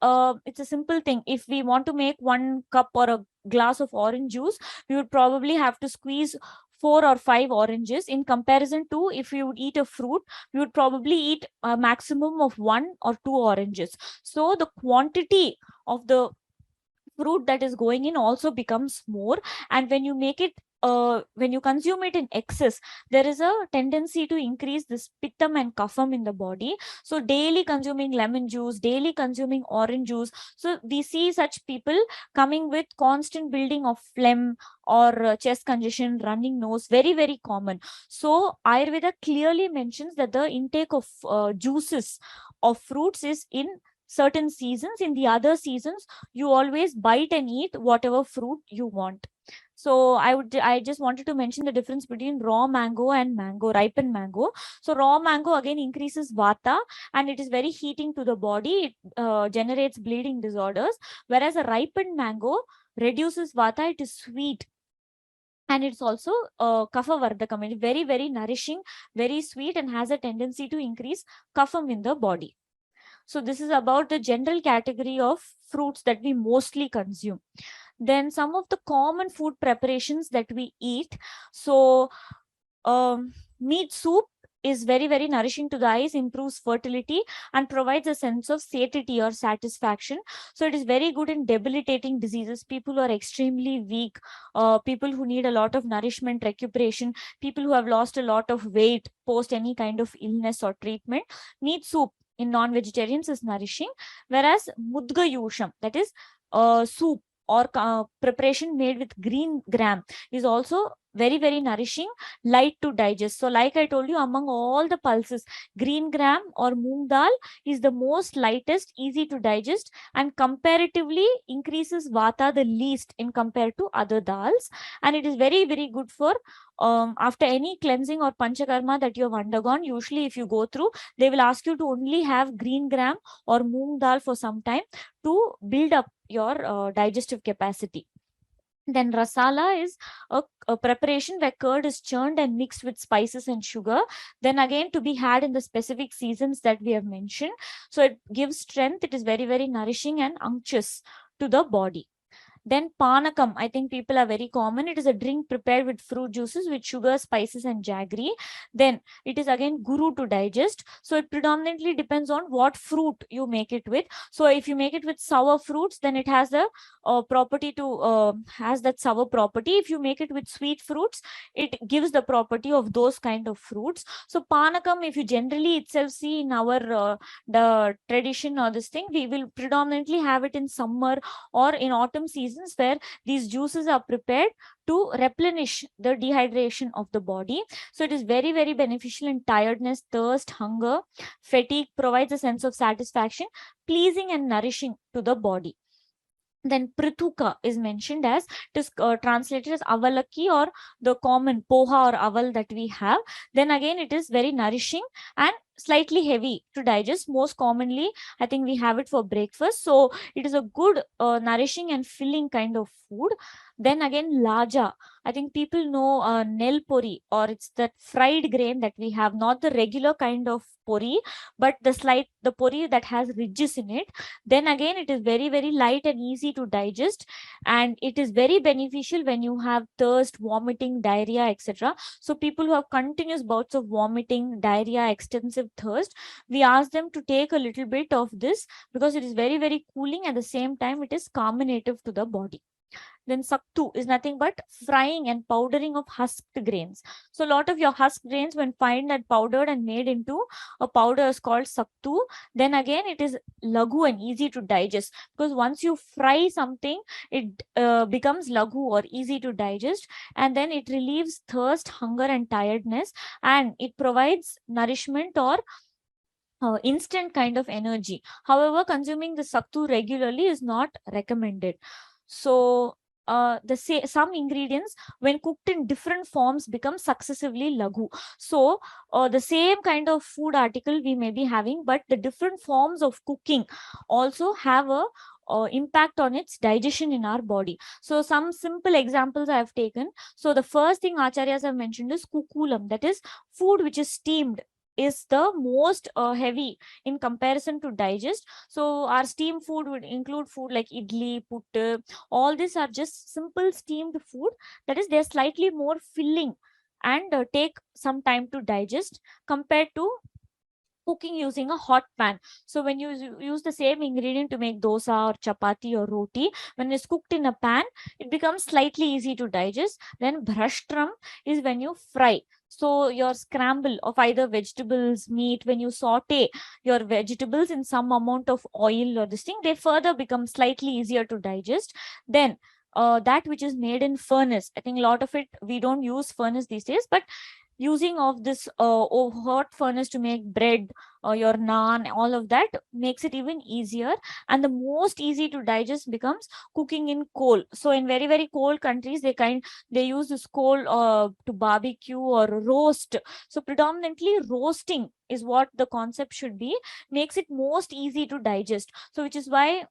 it's a simple thing. If we want to make 1 cup or a glass of orange juice, we would probably have to squeeze 4 or 5 oranges, in comparison to if you would eat a fruit, you would probably eat a maximum of 1 or 2 oranges. So the quantity of the fruit that is going in also becomes more, and when you make it when you consume it in excess, there is a tendency to increase this pittam and kapham in the body. So daily consuming lemon juice, daily consuming orange juice, so we see such people coming with constant building of phlegm, or chest congestion, running nose, very, very common. So Ayurveda clearly mentions that the intake of juices of fruits is in certain seasons. In the other seasons, you always bite and eat whatever fruit you want. So I just wanted to mention the difference between raw mango and ripened mango. So raw mango again increases vata, and it is very heating to the body. It generates bleeding disorders, whereas a ripened mango reduces vata. It is sweet, and it's also kapha vardhakam, very, very nourishing, very sweet, and has a tendency to increase kapham in the body. So this is about the general category of fruits that we mostly consume. Then some of the common food preparations that we eat. So meat soup is very, very nourishing to the eyes, improves fertility, and provides a sense of satiety or satisfaction. So it is very good in debilitating diseases, people who are extremely weak, people who need a lot of nourishment, recuperation, people who have lost a lot of weight post any kind of illness or treatment. Meat soup in non-vegetarians is nourishing, whereas mudga yusham, that is soup or preparation made with green gram, is also very, very nourishing, light to digest. So like I told you, among all the pulses, green gram or moong dal is the most lightest, easy to digest, and comparatively increases vata the least in compared to other dals. And it is very, very good for after any cleansing or panchakarma that you have undergone. Usually if you go through, they will ask you to only have green gram or moong dal for some time to build up your digestive capacity. Then rasala is a preparation where curd is churned and mixed with spices and sugar. Then again to be had in the specific seasons that we have mentioned. So it gives strength. It is very, very nourishing and unctuous to the body. Then panakam, I think people are very common. It is a drink prepared with fruit juices with sugar, spices, and jaggery. Then it is again guru to digest. So it predominantly depends on what fruit you make it with. So if you make it with sour fruits, then it has the property to has that sour property. If you make it with sweet fruits, it gives the property of those kind of fruits. So panakam, if you generally itself see in our the tradition or this thing, we will predominantly have it in summer or in autumn seasons, where these juices are prepared to replenish the dehydration of the body. So it is very, very beneficial in tiredness, thirst, hunger, fatigue, provides a sense of satisfaction, pleasing and nourishing to the body. Then prithuka is mentioned as, it is translated as avalaki, or the common poha or aval that we have. Then again, it is very nourishing and slightly heavy to digest. Most commonly, I think we have it for breakfast. So it is a good nourishing and filling kind of food. Then again, laja. I think people know nel pori, or it's that fried grain that we have, not the regular kind of pori, but the pori that has ridges in it. Then again, it is very, very light and easy to digest, and it is very beneficial when you have thirst, vomiting, diarrhea, etc. So people who have continuous bouts of vomiting, diarrhea, extensive thirst, we ask them to take a little bit of this, because it is very, very cooling. At the same time, it is carminative to the body. Then saktu is nothing but frying and powdering of husked grains. So a lot of your husked grains, when fined and powdered and made into a powder, is called saktu. Then again, it is lagu and easy to digest, because once you fry something, it becomes lagu or easy to digest, and then it relieves thirst, hunger, and tiredness, and it provides nourishment or instant kind of energy. However, consuming the saktu regularly is not recommended. So some ingredients, when cooked in different forms, become successively lagu. So the same kind of food article we may be having, but the different forms of cooking also have a impact on its digestion in our body. So some simple examples I have taken. So the first thing acharyas have mentioned is kukulam, that is food which is steamed is the most heavy in comparison to digest. So our steamed food would include food like idli, puttu. All these are just simple steamed food. That is, they're slightly more filling and take some time to digest compared to cooking using a hot pan. So when you use the same ingredient to make dosa or chapati or roti, when it's cooked in a pan, it becomes slightly easy to digest. Then brashtram is when you fry. So your scramble of either vegetables, meat, when you saute your vegetables in some amount of oil or this thing, they further become slightly easier to digest. Then that which is made in furnace, I think a lot of it, we don't use furnace these days, but using of this hot furnace to make bread or your naan, all of that makes it even easier. And the most easy to digest becomes cooking in coal. So in very, very cold countries, they use this coal to barbecue or roast. So predominantly roasting is what the concept should be, makes it most easy to digest. So which is why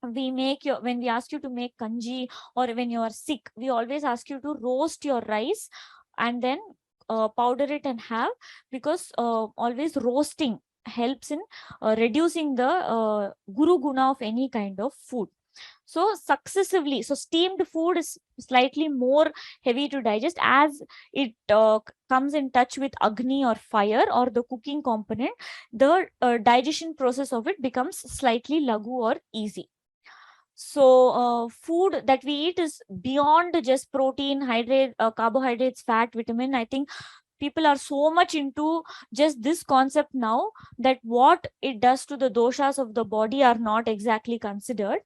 when we ask you to make kanji, or when you are sick, we always ask you to roast your rice and then powder it and have, because always roasting helps in reducing the guru guna of any kind of food. So successively, so steamed food is slightly more heavy to digest, as it comes in touch with agni or fire or the cooking component. The digestion process of it becomes slightly lagu or easy. So food that we eat is beyond just protein, carbohydrates, fat, vitamin. I think people are so much into just this concept now that what it does to the doshas of the body are not exactly considered.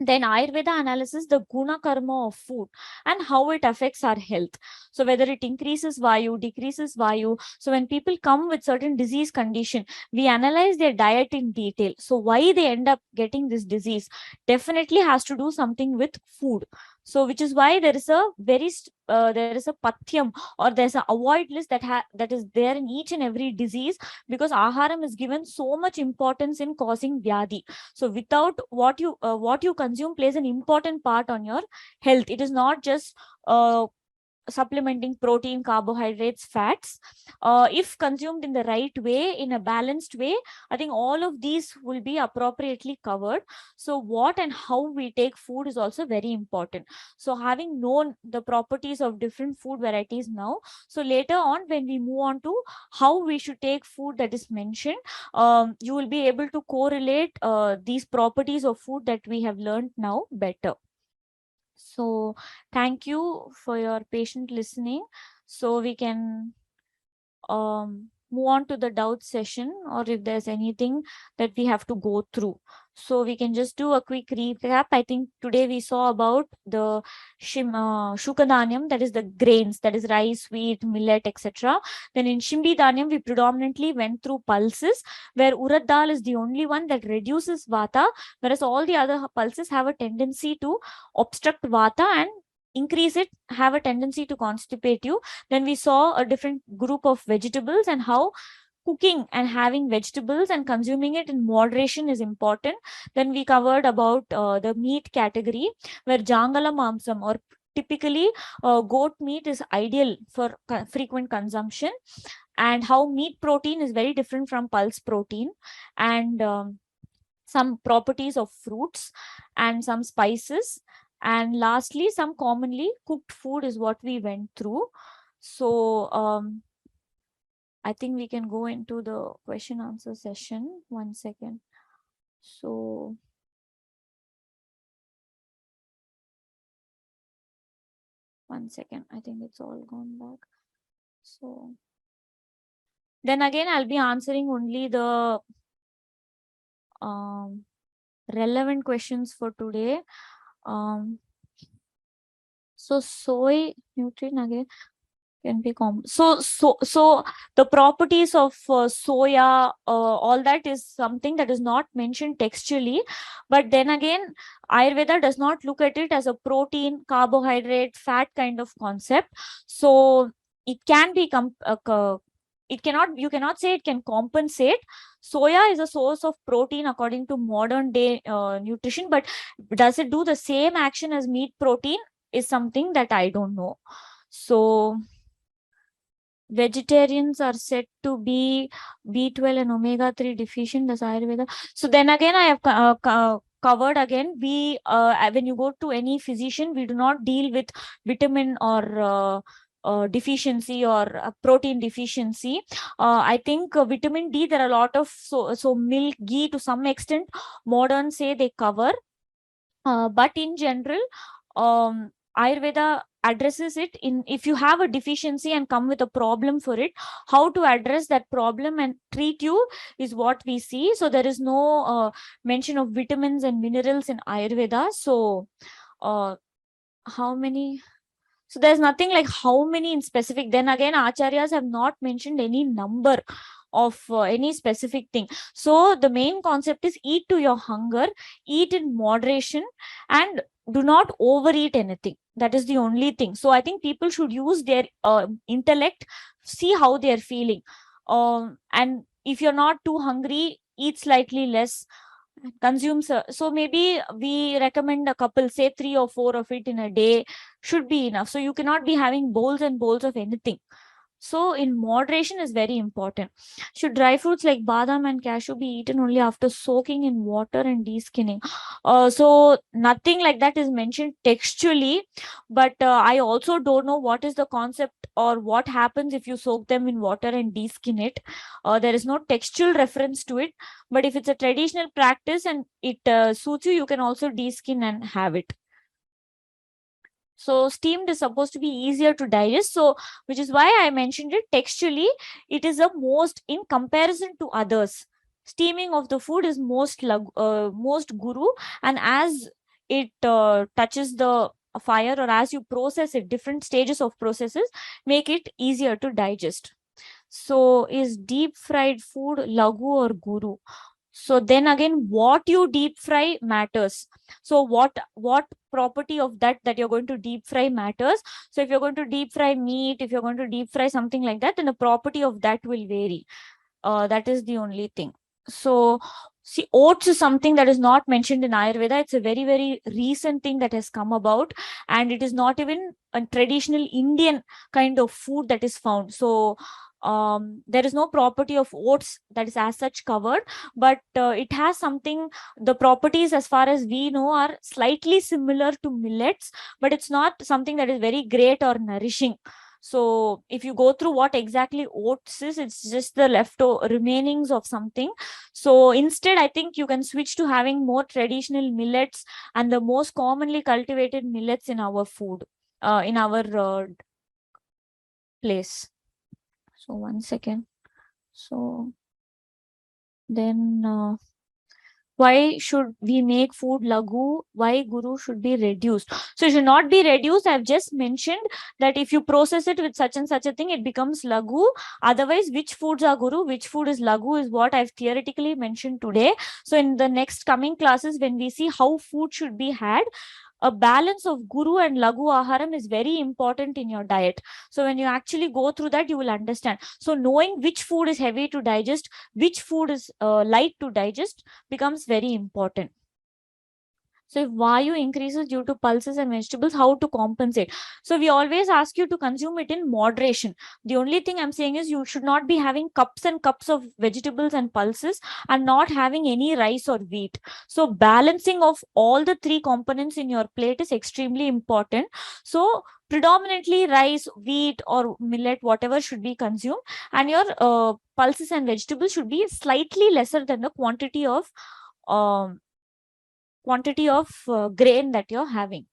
Then Ayurveda analyzes the guna karma of food and how it affects our health. So whether it increases vayu, decreases vayu. So when people come with certain disease condition, we analyze their diet in detail. So why they end up getting this disease definitely has to do something with food. So which is why there is a there is a pathyam, or there's an avoid list that is there in each and every disease, because Aaharam is given so much importance in causing vyadi. So without what you consume plays an important part on your health. It is not just supplementing protein, carbohydrates, fats. If consumed in the right way, in a balanced way, I think all of these will be appropriately covered. So what and how we take food is also very important. So having known the properties of different food varieties now, so later on when we move on to how we should take food that is mentioned, you will be able to correlate these properties of food that we have learned now better. So thank you for your patient listening. So we can move on to the doubt session, or if there's anything that we have to go through. So we can just do a quick recap. I think today we saw about the shukadanyam, that is the grains, that is rice, wheat, millet, etc. Then in shimbi danyam, we predominantly went through pulses, where urad dal is the only one that reduces vata, whereas all the other pulses have a tendency to obstruct vata and increase it, have a tendency to constipate you. Then we saw a different group of vegetables and how cooking and having vegetables and consuming it in moderation is important. Then we covered about the meat category, where jangala mamsam, or typically goat meat, is ideal for frequent consumption, and how meat protein is very different from pulse protein, and some properties of fruits and some spices, and lastly some commonly cooked food is what we went through. So I think we can go into the question answer session. 1 second. So one second, I think it's all gone back. So then again I'll be answering only the relevant questions for today. So soy nutrient again can be so the properties of soya, all that is something that is not mentioned textually, but then again Ayurveda does not look at it as a protein, carbohydrate, fat kind of concept. So it can be it cannot, you cannot say it can compensate. Soya is a source of protein according to modern day nutrition, but does it do the same action as meat protein is something that I don't know. So vegetarians are said to be B12 and omega-3 deficient as Ayurveda. So then again, I have covered again. We when you go to any physician, we do not deal with vitamin or deficiency or protein deficiency. I think vitamin D, there are a lot of so milk, ghee, to some extent modern say they cover, but in general, Ayurveda addresses it in, if you have a deficiency and come with a problem for it, how to address that problem and treat you is what we see. So there is no mention of vitamins and minerals in Ayurveda. So how many? So there's nothing like how many in specific. Then again, acharyas have not mentioned any number of any specific thing. So the main concept is eat to your hunger, eat in moderation, and do not overeat anything. That is the only thing. So I think people should use their intellect, see how they are feeling. And if you're not too hungry, eat slightly less, consumes so maybe we recommend a couple, say 3 or 4 of it in a day should be enough. So you cannot be having bowls and bowls of anything. So in moderation is very important. Should dry fruits like badam and cashew be eaten only after soaking in water and deskinning? So nothing like that is mentioned textually, but I also don't know what is the concept or what happens if you soak them in water and deskin it. There is no textual reference to it, but if it's a traditional practice and it suits you, you can also deskin and have it. So steamed is supposed to be easier to digest. So which is why I mentioned it textually. It is the most, in comparison to others, steaming of the food is most guru. And as it touches the fire, or as you process it, different stages of processes make it easier to digest. So is deep fried food lagu or guru? So then again, what you deep fry matters. So what property of that you're going to deep fry matters. So if you're going to deep fry meat, if you're going to deep fry something like that, then the property of that will vary. That is the only thing. So see, oats is something that is not mentioned in Ayurveda. It's a very, very recent thing that has come about, and it is not even a traditional Indian kind of food that is found. So there is no property of oats that is as such covered, but it has something, the properties as far as we know are slightly similar to millets, but it's not something that is very great or nourishing. So if you go through what exactly oats is, it's just the leftover remainings of something. So instead, I think you can switch to having more traditional millets and the most commonly cultivated millets in our food, in our place. So 1 second. So then why should we make food lagu? Why guru should be reduced? So it should not be reduced. I've just mentioned that if you process it with such and such a thing, it becomes lagu. Otherwise, which foods are guru, which food is lagu is what I've theoretically mentioned today. So in the next coming classes, when we see how food should be had, a balance of guru and lagu aharam is very important in your diet. So when you actually go through that, you will understand. So knowing which food is heavy to digest, which food is light to digest becomes very important. So if vayu increases due to pulses and vegetables, how to compensate? So we always ask you to consume it in moderation. The only thing I'm saying is you should not be having cups and cups of vegetables and pulses and not having any rice or wheat. So balancing of all the three components in your plate is extremely important. So predominantly rice, wheat or millet, whatever should be consumed, and your pulses and vegetables should be slightly lesser than the um, quantity of grain that you're having.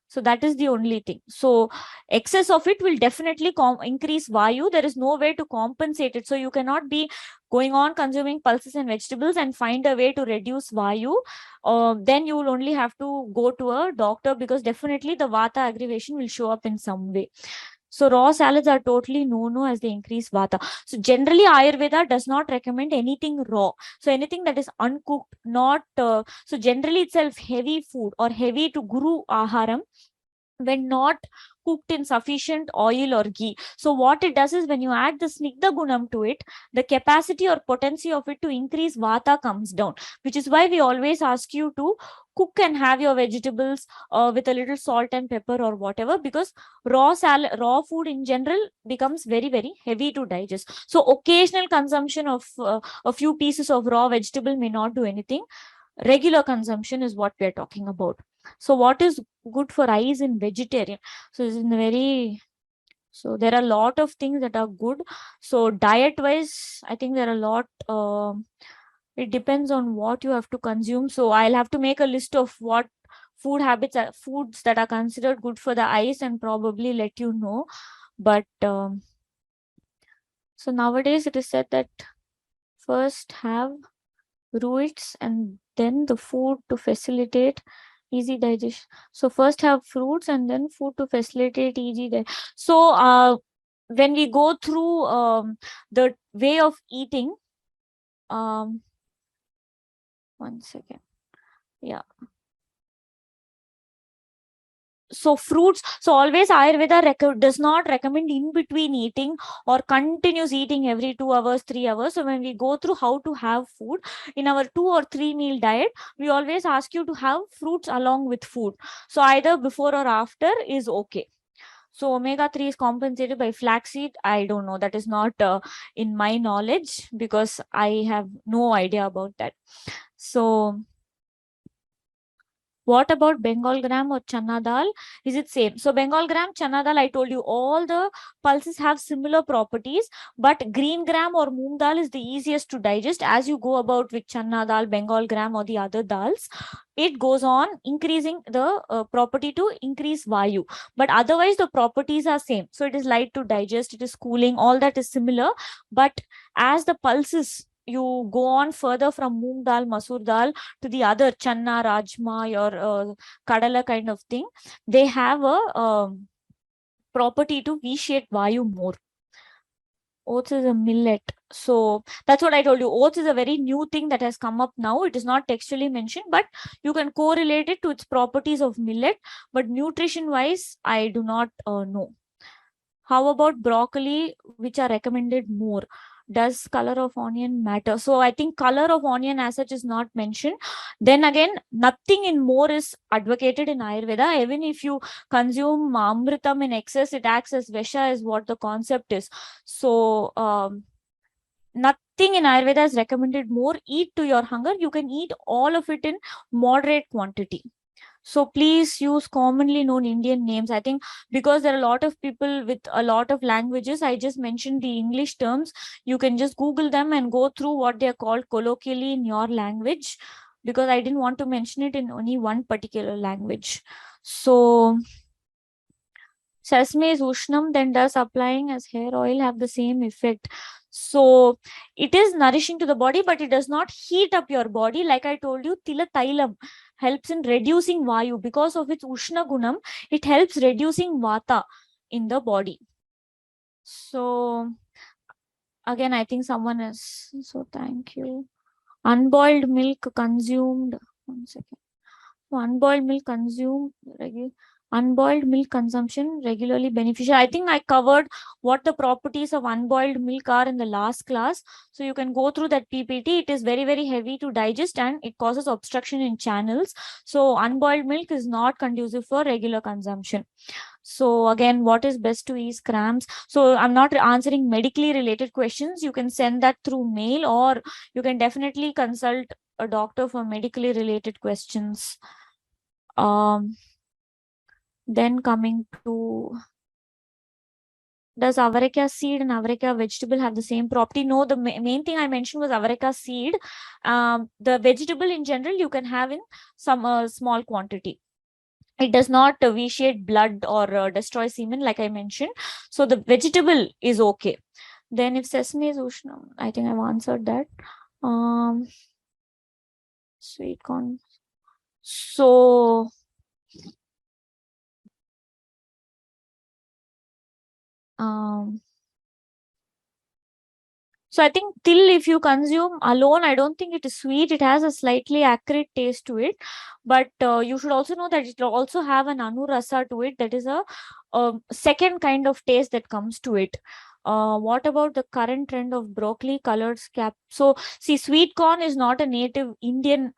So that is the only thing. So excess of it will definitely increase vayu. There is no way to compensate it. So you cannot be going on consuming pulses and vegetables and find a way to reduce vayu. Then you will only have to go to a doctor, because definitely the vata aggravation will show up in some way. So raw salads are totally no as they increase vata. So generally Ayurveda does not recommend anything raw. So anything that is uncooked, not so generally itself heavy food or heavy to guru aharam when not cooked in sufficient oil or ghee. So what it does is when you add the snigdha gunam to it, the capacity or potency of it to increase vata comes down, which is why we always ask you to cook and have your vegetables with a little salt and pepper or whatever, because raw food in general becomes very, very heavy to digest. So occasional consumption of a few pieces of raw vegetable may not do anything. Regular consumption is what we are talking about. So what is good for eyes in vegetarian? So it's in very, so there are a lot of things that are good. So diet wise, I think there are a lot, it depends on what you have to consume. So I'll have to make a list of what food habits are, foods that are considered good for the eyes, and probably let you know. But so nowadays it is said that first have fruits and then the food to facilitate easy digestion. So first have fruits and then food to facilitate easy digestion. So when we go through the way of eating, 1 second. Yeah. So fruits, so always Ayurveda does not recommend in between eating or continuous eating every 2 hours, 3 hours. So when we go through how to have food in our 2 or 3 meal diet, we always ask you to have fruits along with food. So either before or after is okay. So omega-3 is compensated by flaxseed. I don't know. That is not in my knowledge, because I have no idea about that. So what about Bengal gram or chana dal? Is it same? So Bengal gram, chana dal, I told you all the pulses have similar properties, but green gram or moong dal is the easiest to digest. As you go about with chana dal, Bengal gram or the other dals, it goes on increasing the property to increase vayu. But otherwise the properties are same. So it is light to digest, it is cooling, all that is similar. But as the pulses you go on further from moong dal, masoor dal to the other channa, rajma, or kadala kind of thing, they have a property to vitiate vayu more. Oats is a millet. So that's what I told you. Oats is a very new thing that has come up now. It is not textually mentioned, but you can correlate it to its properties of millet. But nutrition wise, I do not know. How about broccoli, which are recommended more? Does color of onion matter? So I think color of onion as such is not mentioned. Then again, nothing in more is advocated in Ayurveda. Even if you consume amritam in excess, it acts as vesha, is what the concept is. So nothing in Ayurveda is recommended more. Eat to your hunger. You can eat all of it in moderate quantity. So please use commonly known Indian names. I think because there are a lot of people with a lot of languages, I just mentioned the English terms. You can just Google them and go through what they are called colloquially in your language, because I didn't want to mention it in only one particular language. So sesame is Ushnam, then does applying as hair oil have the same effect? So it is nourishing to the body, but it does not heat up your body. Like I told you, Tila Tailam helps in reducing Vayu. Because of its Ushna Gunam, it helps reducing Vata in the body. So again, I think someone is, so thank you. Unboiled milk consumed, 1 second. Unboiled milk consumed, unboiled milk consumption regularly beneficial. I think I covered what the properties of unboiled milk are in the last class. So you can go through that PPT. It is very, very heavy to digest and it causes obstruction in channels. So unboiled milk is not conducive for regular consumption. So again, what is best to ease cramps? So I'm not answering medically related questions. You can send that through mail, or you can definitely consult a doctor for medically related questions. Then coming to, does avarika seed and avarika vegetable have the same property? No, the main thing I mentioned was avarika seed. The vegetable in general you can have in some small quantity. It does not vitiate blood or destroy semen, like I mentioned. So the vegetable is okay. Then if sesame is Ushnam, I think I've answered that. Sweet corn. So so I think till if you consume alone, I don't think it is sweet. It has a slightly acrid taste to it. But you should also know that it will also have an anurasa to it. That is a second kind of taste that comes to it. What about the current trend of broccoli colored scab? So see, sweet corn is not a native Indian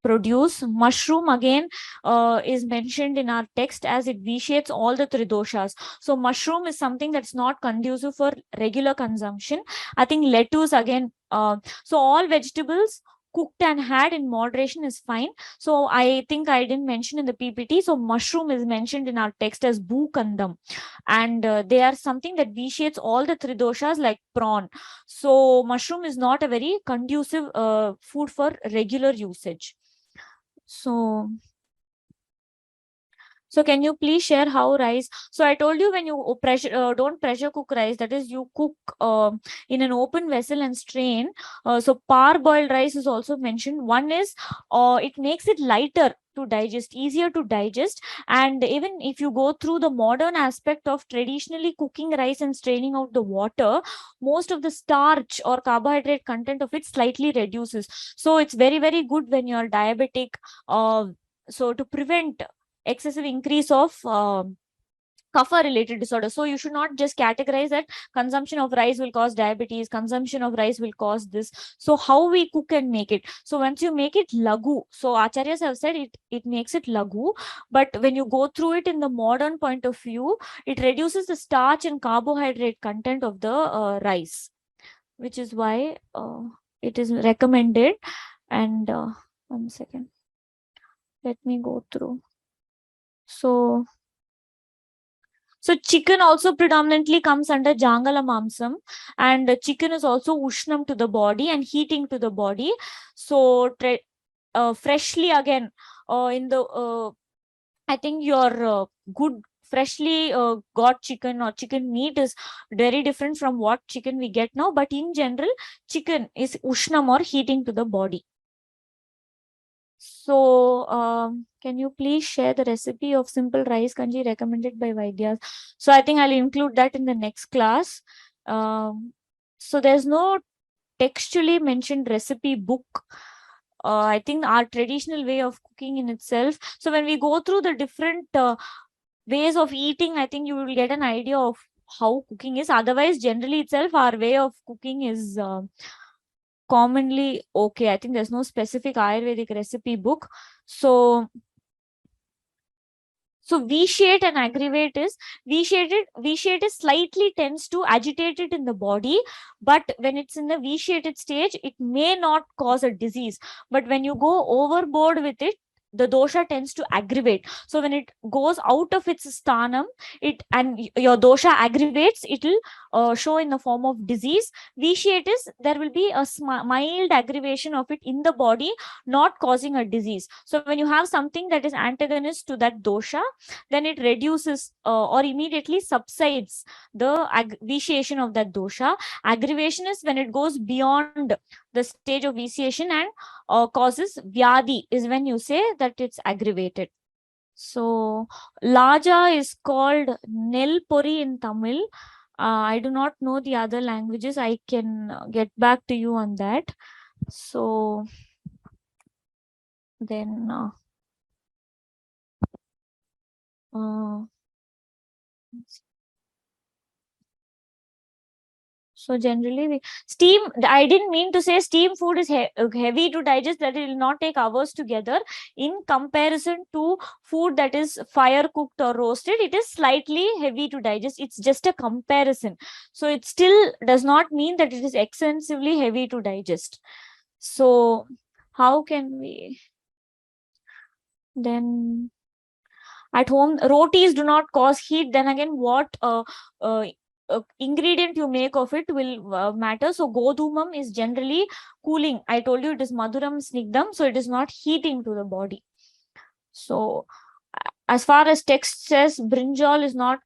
produce. Mushroom again is mentioned in our text as it vitiates all the three doshas. So mushroom is something that's not conducive for regular consumption. I think lettuce again. So all vegetables cooked and had in moderation is fine. So I think I didn't mention in the PPT. So mushroom is mentioned in our text as bhukandam, and they are something that vitiates all the three doshas like prawn. So mushroom is not a very conducive food for regular usage. So can you please share how rice? So I told you, when you don't pressure cook rice, that is you cook in an open vessel and strain. So parboiled rice is also mentioned. One is it makes it lighter to digest, easier to digest. And even if you go through the modern aspect of traditionally cooking rice and straining out the water, most of the starch or carbohydrate content of it slightly reduces. So it's very, very good when you're diabetic. So to prevent excessive increase of kapha related disorder. So you should not just categorize that consumption of rice will cause diabetes, consumption of rice will cause this. So how we cook and make it? So once you make it lagu, so acharyas have said it makes it lagu, but when you go through it in the modern point of view, it reduces the starch and carbohydrate content of the rice, which is why it is recommended. And 1 second, let me go through. So chicken also predominantly comes under Jangala Mamsam, and chicken is also Ushnam to the body and heating to the body. So freshly again in the I think your good freshly got chicken or chicken meat is very different from what chicken we get now. But in general, chicken is ushnam or heating to the body. So, can you please share the recipe of simple rice kanji recommended by Vaidyas? So, I think I'll include that in the next class. So, there's no textually mentioned recipe book. I think our traditional way of cooking in itself. So, when we go through the different ways of eating, I think you will get an idea of how cooking is. Otherwise, generally itself, our way of cooking is commonly okay. I think there's no specific Ayurvedic recipe book. So vitiate and aggravate is vitiate is slightly tends to agitate it in the body, but when it's in the vitiated stage, it may not cause a disease. But when you go overboard with it, the dosha tends to aggravate. So when it goes out of its sthanam, your dosha aggravates, it will show in the form of disease. Vitiate is there will be a mild aggravation of it in the body, not causing a disease. So when you have something that is antagonist to that dosha, then it reduces or immediately subsides the vitiation of that dosha. Aggravation is when it goes beyond the stage of vitiation and causes vyadi, is when you say that it's aggravated. So Laja is called Nel Pori in Tamil. I do not know the other languages. I can get back to you on that. So then so generally we steam, I didn't mean to say steam food is heavy to digest, that it will not take hours together. In comparison to food that is fire cooked or roasted, it is slightly heavy to digest. It's just a comparison. So it still does not mean that it is extensively heavy to digest. So how can we then at home, rotis do not cause heat. Then again, what ingredient you make of it will matter. So godumam is generally cooling. I told you it is maduram snigdam, so it is not heating to the body. So as far as text says, brinjal is not,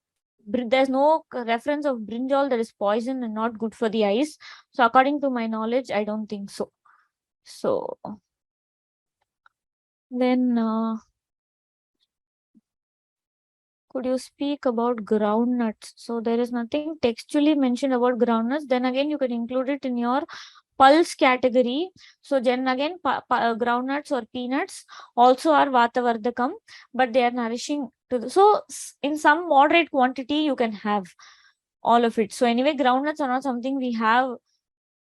there's no reference of brinjal that is poison and not good for the eyes. So according to my knowledge, I don't think so. So then could you speak about groundnuts? So there is nothing textually mentioned about groundnuts. Then again, you can include it in your pulse category. So then again, groundnuts or peanuts also are vatavardakam, but they are nourishing to the, so in some moderate quantity you can have all of it. So anyway, groundnuts are not something we have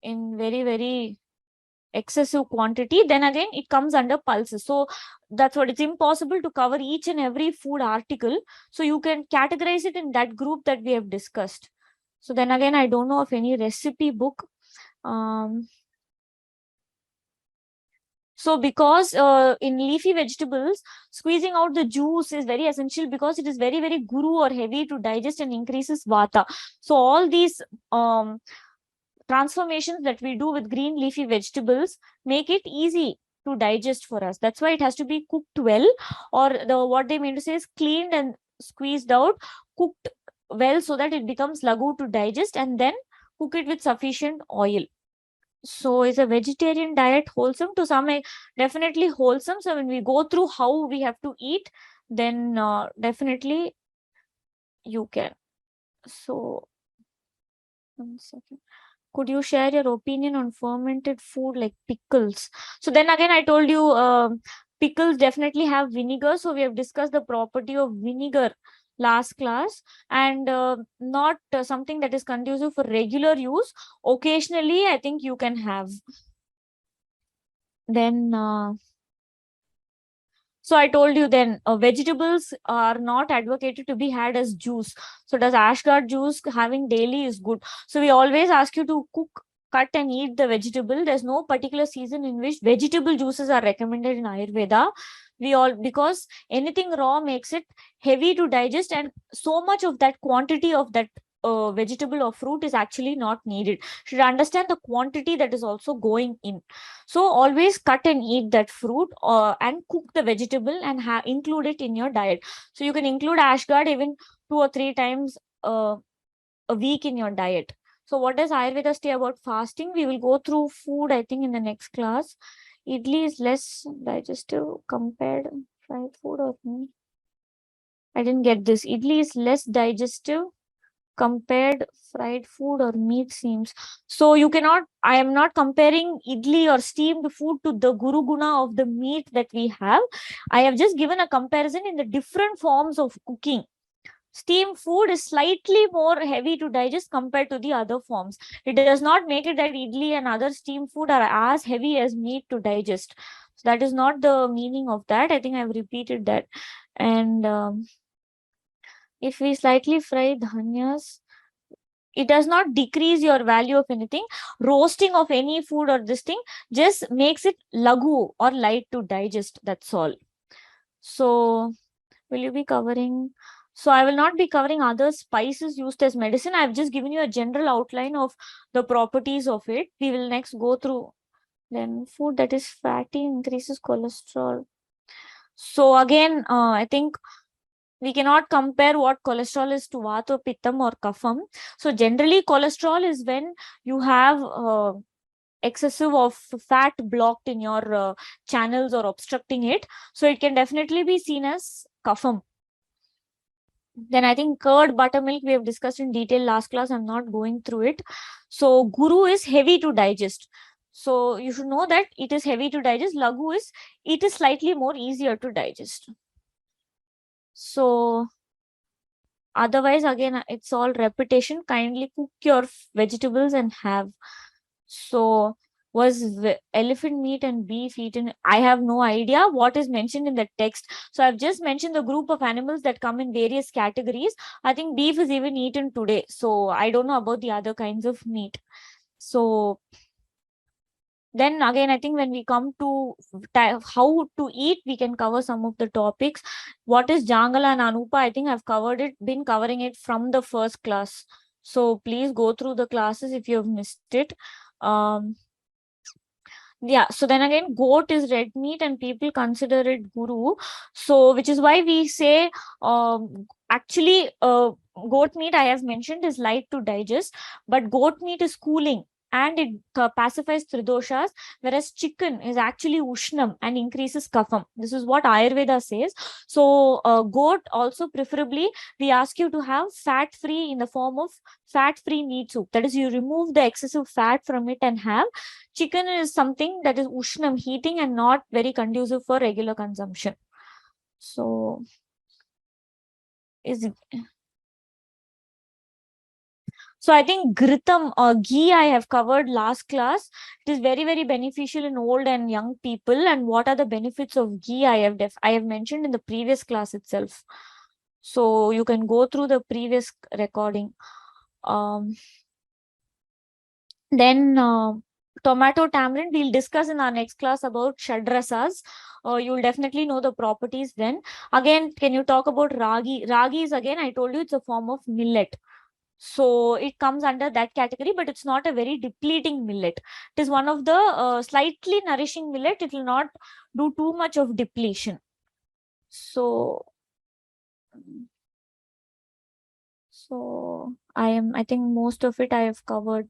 in very excessive quantity. Then again, it comes under pulses. So that's what, it's impossible to cover each and every food article. So you can categorize it in that group that we have discussed. So then again, I don't know of any recipe book. So because in leafy vegetables, squeezing out the juice is very essential because it is very guru or heavy to digest and increases vata. So all these transformations that we do with green leafy vegetables make it easy to digest for us. That's why it has to be cooked well, or what they mean to say is cleaned and squeezed out, cooked well so that it becomes lagu to digest, and then cook it with sufficient oil. So is a vegetarian diet wholesome? To some, definitely wholesome. So when we go through how we have to eat, then definitely you can. So 1 second. Could you share your opinion on fermented food like pickles? So then again, I told you pickles definitely have vinegar. So we have discussed the property of vinegar last class, and not something that is conducive for regular use. Occasionally, I think you can have. Then so I told you then vegetables are not advocated to be had as juice. So does ashgard juice having daily is good. So we always ask you to cook, cut and eat the vegetable. There's no particular season in which vegetable juices are recommended in Ayurveda. Because anything raw makes it heavy to digest, and so much of that quantity of that vegetable or fruit is actually not needed. Should understand the quantity that is also going in. So always cut and eat that fruit, and cook the vegetable and include it in your diet. So you can include ashgard even 2 or 3 times a week in your diet. So what does Ayurveda say about fasting? We will go through food, I think, in the next class. Idli is less digestive compared fried food or I didn't get this. Idli is less digestive compared fried food or meat seems. So you cannot, I am not comparing idli or steamed food to the guru guna of the meat that we have. I have just given a comparison in the different forms of cooking. Steamed food is slightly more heavy to digest compared to the other forms. It does not make it that idli and other steamed food are as heavy as meat to digest. So that is not the meaning of that. I think I've repeated that. And if we slightly fry dhanyas, it does not decrease your value of anything. Roasting of any food or this thing just makes it lagu or light to digest. That's all. So will you be covering? So I will not be covering other spices used as medicine. I've just given you a general outline of the properties of it. We will next go through. Then food that is fatty increases cholesterol. So again, I think we cannot compare what cholesterol is to vata, pittam or kapham. So generally cholesterol is when you have excessive of fat blocked in your channels or obstructing it. So it can definitely be seen as kapham. Then I think curd, buttermilk, we have discussed in detail last class. I'm not going through it. So guru is heavy to digest. So you should know that it is heavy to digest. Lagu is, it is slightly more easier to digest. So otherwise, again, it's all repetition. Kindly cook your vegetables and have. So was elephant meat and beef eaten? I have no idea what is mentioned in the text. So I've just mentioned the group of animals that come in various categories. I think beef is even eaten today. So I don't know about the other kinds of meat. So then again, I think when we come to how to eat, we can cover some of the topics. What is Jangala and Anupa? I think I've been covering it from the first class. So please go through the classes if you have missed it. Yeah, so then again, goat is red meat and people consider it guru. So which is why we say actually goat meat I have mentioned is light to digest, but goat meat is cooling and it pacifies tridoshas, whereas chicken is actually ushnam and increases kapham. This is what Ayurveda says. So goat also preferably we ask you to have fat free in the form of fat free meat soup. That is, you remove the excessive fat from it and have. Chicken is something that is ushnam, heating, and not very conducive for regular consumption. So is it? So I think ghritam or ghee I have covered last class. It is very, very beneficial in old and young people. And what are the benefits of ghee? I have mentioned in the previous class itself. So you can go through the previous recording. Then tomato tamarind, we'll discuss in our next class about shadrasas. You'll definitely know the properties then. Again, can you talk about ragi? Ragi is, again, I told you, it's a form of millet. So it comes under that category, but it's not a very depleting millet. It is one of the slightly nourishing millet. It will not do too much of depletion. So I think most of it I have covered.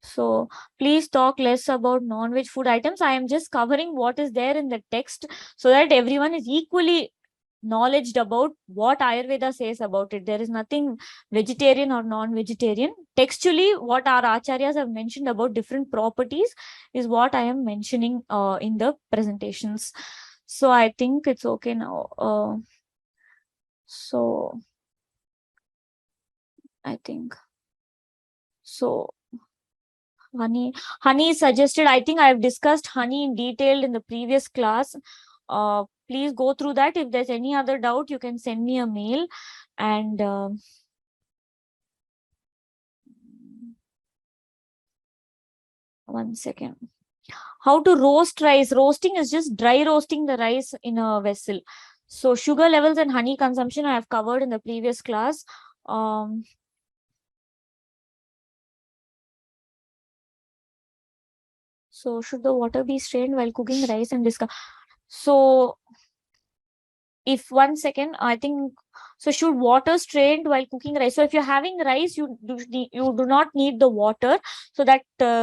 So please talk less about non-veg food items. I am just covering what is there in the text so that everyone is equally knowledge about what Ayurveda says about it. There is nothing vegetarian or non-vegetarian. Textually, what our acharyas have mentioned about different properties is what I am mentioning in the presentations. So I think it's okay now. So I think so. Honey is suggested. I think I have discussed honey in detail in the previous class. Please go through that. If there's any other doubt, you can send me a mail. And one second. How to roast rice? Roasting is just dry roasting the rice in a vessel. So sugar levels and honey consumption I have covered in the previous class. So should the water be strained while cooking rice and discard? So if 1 second, I think, so should water strained while cooking rice? So if you're having rice, you do not need the water. So that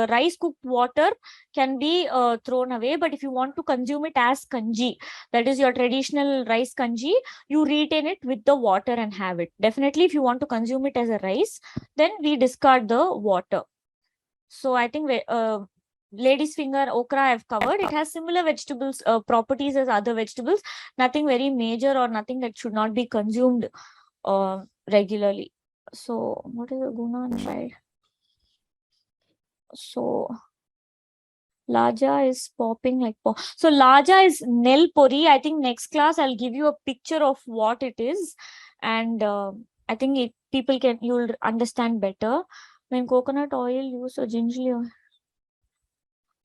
rice cooked water can be thrown away. But if you want to consume it as kanji, that is your traditional rice kanji, you retain it with the water and have it. Definitely, if you want to consume it as a rice, then we discard the water. So I think lady's finger okra I've covered. It has similar vegetables properties as other vegetables. Nothing very major or nothing that should not be consumed regularly. So what is a guna and right? So Laja is popping like pop. So Laja is nel pori. I think next class I'll give you a picture of what it is, and I think you'll understand better. When coconut oil used or gingerly oil.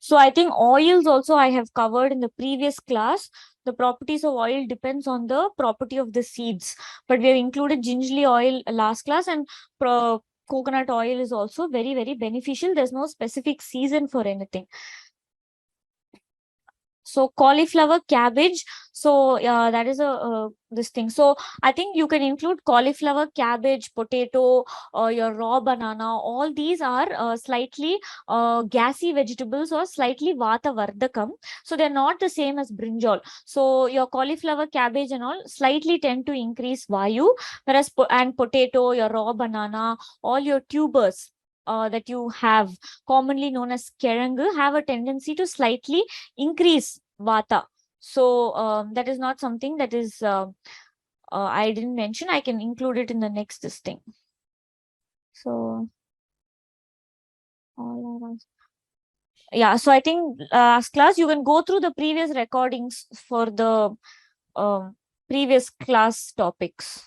So I think oils also I have covered in the previous class. The properties of oil depends on the property of the seeds. But we have included gingerly oil last class, and coconut oil is also very, very beneficial. There's no specific season for anything. So cauliflower, cabbage. So that is this thing. So I think you can include cauliflower, cabbage, potato, your raw banana. All these are slightly gassy vegetables or slightly vata vardakam. So they're not the same as brinjal. So your cauliflower, cabbage and all slightly tend to increase vayu, whereas and potato, your raw banana, all your tubers that you have, commonly known as kerangu, have a tendency to slightly increase vata. So that is not something that is I didn't mention. I can include it in the next this thing. So yeah, so I think last class you can go through the previous recordings for the previous class topics.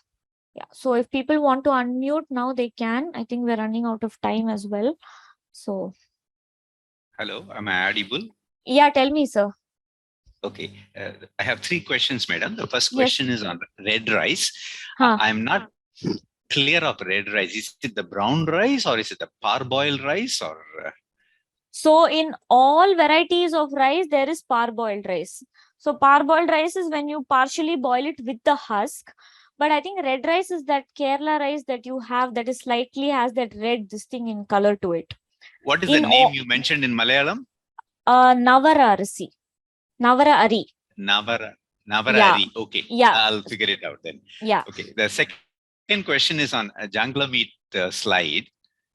Yeah, so if people want to unmute now, they can. I think we're running out of time as well. So hello, am I audible? Yeah, tell me, sir. Okay, I have 3 questions, madam. The first question is on red rice. I'm not clear of red rice. Is it the brown rice or is it the parboiled rice or? So in all varieties of rice, there is parboiled rice. So parboiled rice is when you partially boil it with the husk. But I think red rice is that Kerala rice that you have that is slightly has that red this thing in color to it. What is the name you mentioned in Malayalam? Navara Arasi. Navara Ari. Navara Ari. Okay. Yeah. I'll figure it out then. Yeah. Okay. The second question is on a jangla meat slide.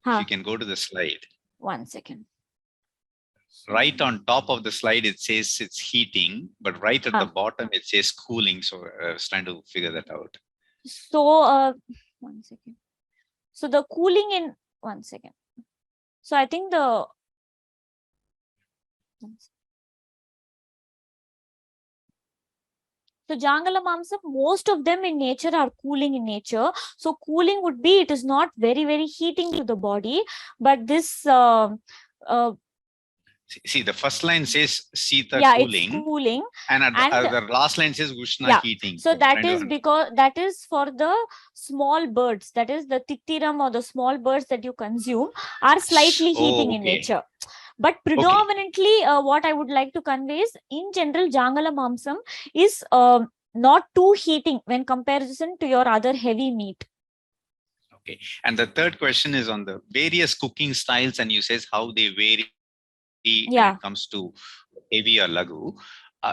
If you can go to the slide. 1 second. Right on top of the slide, it says it's heating, but right at the bottom, it says cooling. So I was trying to figure that out. So 1 second. So the cooling in 1 second. So I think the So Jangala Mamsam, most of them in nature are cooling in nature. So cooling would be, it is not very, very heating to the body, but this see, the first line says Sita cooling. It's cooling. And the last line says Ushna heating. So that is because that is for the small birds. That is the tittiram or the small birds that you consume are slightly heating in nature. But predominantly, what I would like to convey is, in general, Jangala Mamsam is not too heating when comparison to your other heavy meat. Okay. And the third question is on the various cooking styles, and you says how they vary when it comes to heavy or lagu.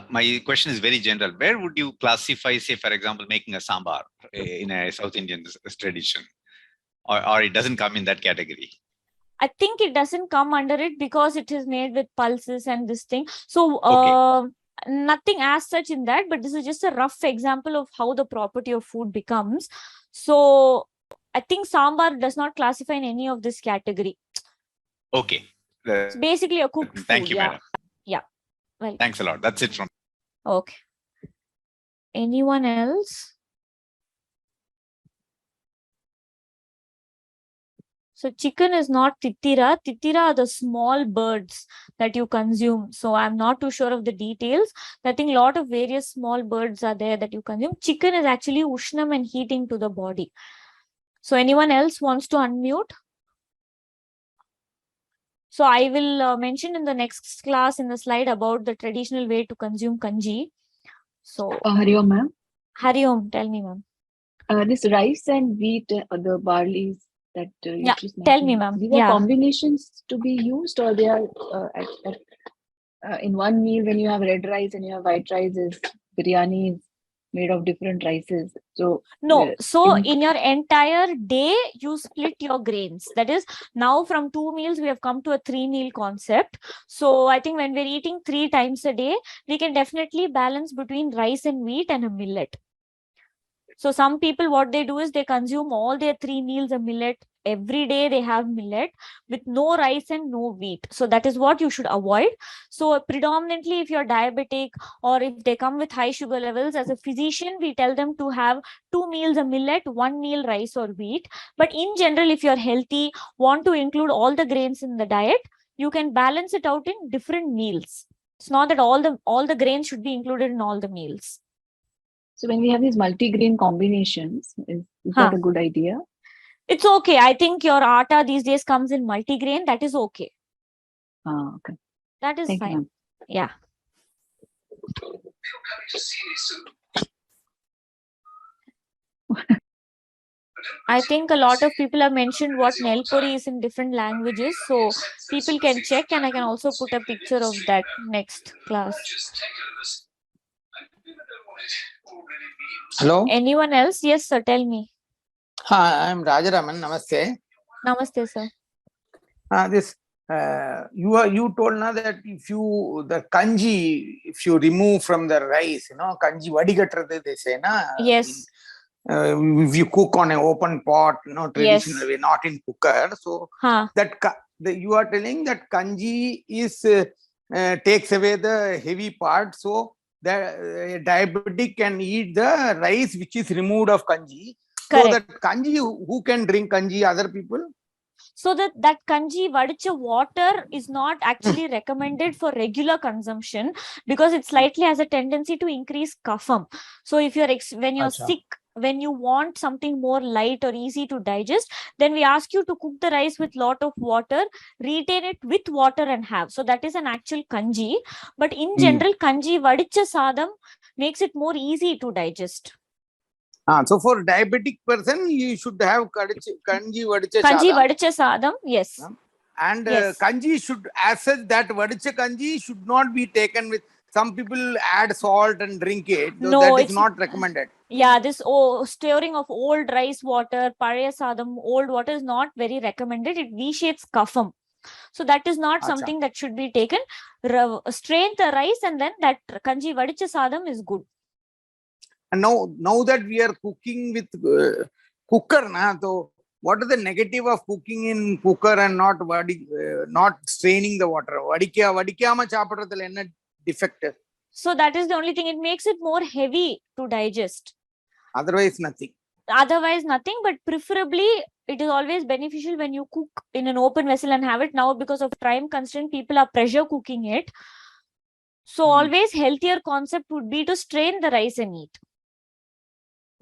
My question is very general. Where would you classify, say, for example, making a sambar in a South Indian tradition? Or it doesn't come in that category? I think it doesn't come under it because it is made with pulses and this thing. So nothing as such in that, but this is just a rough example of how the property of food becomes. So I think sambar does not classify in any of this category. Okay. It's basically a cooked food. Thank you, madam. Yeah. Well, thanks a lot. That's it from. Okay. Anyone else? So chicken is not titira. Titira are the small birds that you consume. So I'm not too sure of the details. I think a lot of various small birds are there that you consume. Chicken is actually ushnam and heating to the body. So anyone else wants to unmute? So I will mention in the next class in the slide about the traditional way to consume kanji. So Hari Om, ma'am. Hari Om, tell me, ma'am. This rice and wheat, the barley that you just mentioned. Tell me, ma'am. These are combinations to be used, or they are in one meal when you have red rice and you have white rice, is biryani is made of different rices. So no, so in your entire day, you split your grains. That is, now from 2 meals, we have come to a 3-meal concept. So I think when we're eating 3 times a day, we can definitely balance between rice and wheat and a millet. So some people, what they do is they consume all their 3 meals a millet. Every day they have millet with no rice and no wheat. So that is what you should avoid. So predominantly, if you're diabetic or if they come with high sugar levels, as a physician, we tell them to have 2 meals a millet, 1 meal rice or wheat. But in general, if you're healthy, want to include all the grains in the diet, you can balance it out in different meals. It's not that all the grains should be included in all the meals. So when we have these multi-grain combinations, is that a good idea? It's okay. I think your atta these days comes in multi-grain. That is okay. Okay. That is fine. Yeah. I think a lot of people have mentioned what Nelpuri is in different languages. So people can check, and I can also put a picture of that next class. Hello. Anyone else? Yes, sir. Tell me. Hi, I'm Rajaraman. Namaste. Namaste, sir. You told now that if the kanji, if you remove from the rice, kanji vadigatrathu they say, na. Yes. If you cook on an open pot, traditional way, not in cooker. So you are telling that kanji is takes away the heavy part. So the diabetic can eat the rice which is removed of kanji. Correct. So that kanji, who can drink kanji? Other people? So that kanji vadicha water is not actually recommended for regular consumption because it slightly has a tendency to increase kapham. So if you're when you're sick, when you want something more light or easy to digest, then we ask you to cook the rice with lot of water, retain it with water and have. So that is an actual kanji. But in general, kanji vadicha sadam makes it more easy to digest. So for diabetic person, you should have kanji vadicha sadam, yes. And kanji should, as such, that vadicha kanji should not be taken with. Some people add salt and drink it. So that is not recommended. Yeah, this stirring of old rice water, paraya sadam, old water is not very recommended. It V-shapes kapham. So that is not something that should be taken. Strain the rice and then that kanji vadicha sadam is good. And now that we are cooking with cooker, so what is the negative of cooking in cooker and not straining the water? Vadikama chapadradhula enna defect? So that is the only thing. It makes it more heavy to digest. Otherwise nothing. But preferably it is always beneficial when you cook in an open vessel and have it. Now because of time constraint, people are pressure cooking it. So always healthier concept would be to strain the rice and eat.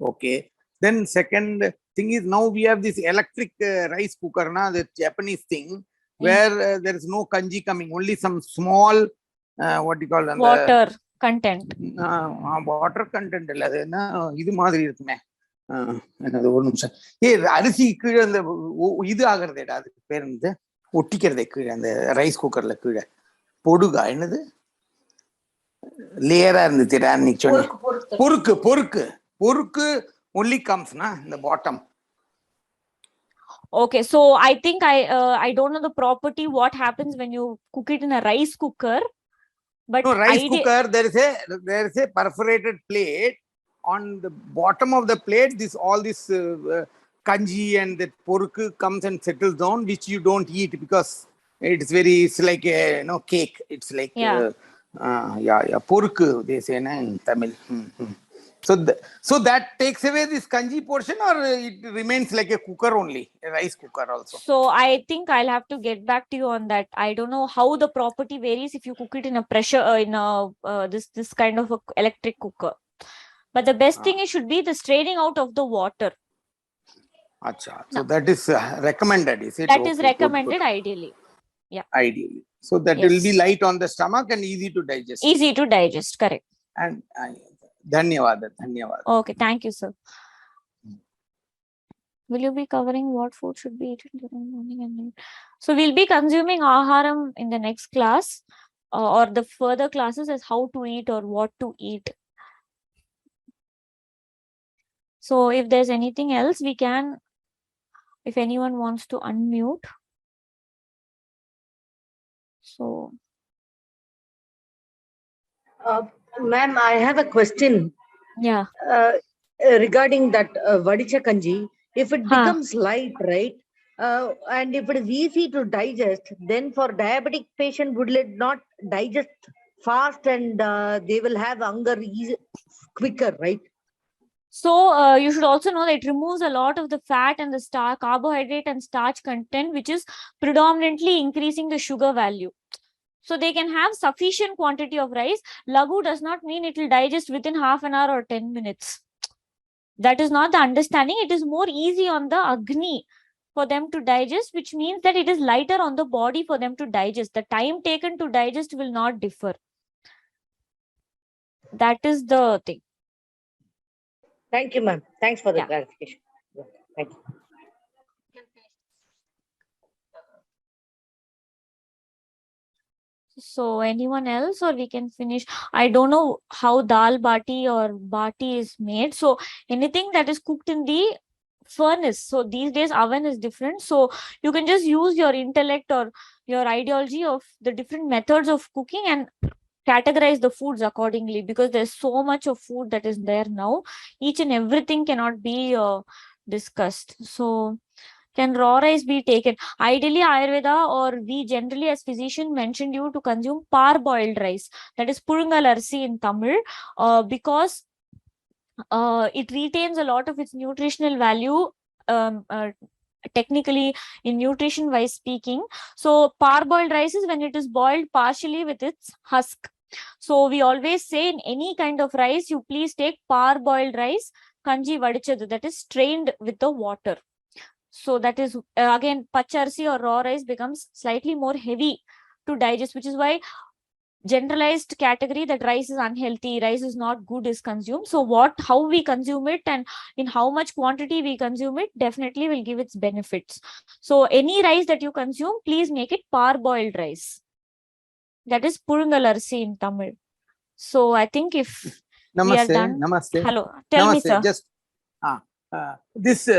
Okay. Then second thing is, now we have this electric rice cooker, the Japanese thing, where there is no kanji coming, only some small, what do you call it? Water content. Water content. Idu madri irukume. Another one. Hey, arisi kizha and idu agarde da adukku per endu ottikiradhe kizha and rice cooker la kizha poduga enadhu layer ah irundhuchu annik sonni porku only comes in the bottom. Okay, so I think I don't know the property what happens when you cook it in a rice cooker. But no, rice cooker, there is a perforated plate. On the bottom of the plate, all this kanji and the pork comes and settles down, which you don't eat because it's like a cake. It's like pork, they say in Tamil. So that takes away this kanji portion, or it remains like a cooker only, a rice cooker also? So I think I'll have to get back to you on that. I don't know how the property varies if you cook it in a pressure, this kind of a electric cooker. But the best thing should be the straining out of the water. Acha. So that is recommended, is it? That is recommended ideally. Yeah. Ideally. So that will be light on the stomach and easy to digest. Easy to digest, correct. And dhanyawad. Okay, thank you, sir. Will you be covering what food should be eaten during morning and night? So we'll be consuming Aaharam in the next class, or the further classes as how to eat or what to eat. So if there's anything else, we can, if anyone wants to unmute. So. Ma'am, I have a question. Yeah. Regarding that Vadicha Kanji, if it becomes light, right? And if it is easy to digest, then for diabetic patient, would it not digest fast and they will have hunger quicker, right? So you should also know that it removes a lot of the fat and the carbohydrate and starch content, which is predominantly increasing the sugar value. So they can have sufficient quantity of rice. Lagu does not mean it will digest within half an hour or 10 minutes. That is not the understanding. It is more easy on the Agni for them to digest, which means that it is lighter on the body for them to digest. The time taken to digest will not differ. That is the thing. Thank you, ma'am. Thanks for the clarification. Thank you. So anyone else, or we can finish? I don't know how dal bati or bati is made. So anything that is cooked in the furnace. So these days oven is different. So you can just use your intellect or your ideology of the different methods of cooking and categorize the foods accordingly, because there's so much of food that is there now. Each and everything cannot be discussed. So can raw rice be taken? Ideally, Ayurveda or we generally as physician mentioned you to consume parboiled rice. That is Purungalarsi in Tamil, because it retains a lot of its nutritional value, technically in nutrition wise speaking. So parboiled rice is when it is boiled partially with its husk. So we always say in any kind of rice, you please take parboiled rice, kanji vadichadu, that is strained with the water. So that is again pacharsi or raw rice becomes slightly more heavy to digest, which is why generalized category that rice is unhealthy, rice is not good is consumed. So how we consume it and in how much quantity we consume it definitely will give its benefits. So any rice that you consume, please make it parboiled rice. That is Purungalarsi in Tamil. So I think if we are done. Namaste. Hello, tell me, sir. Just this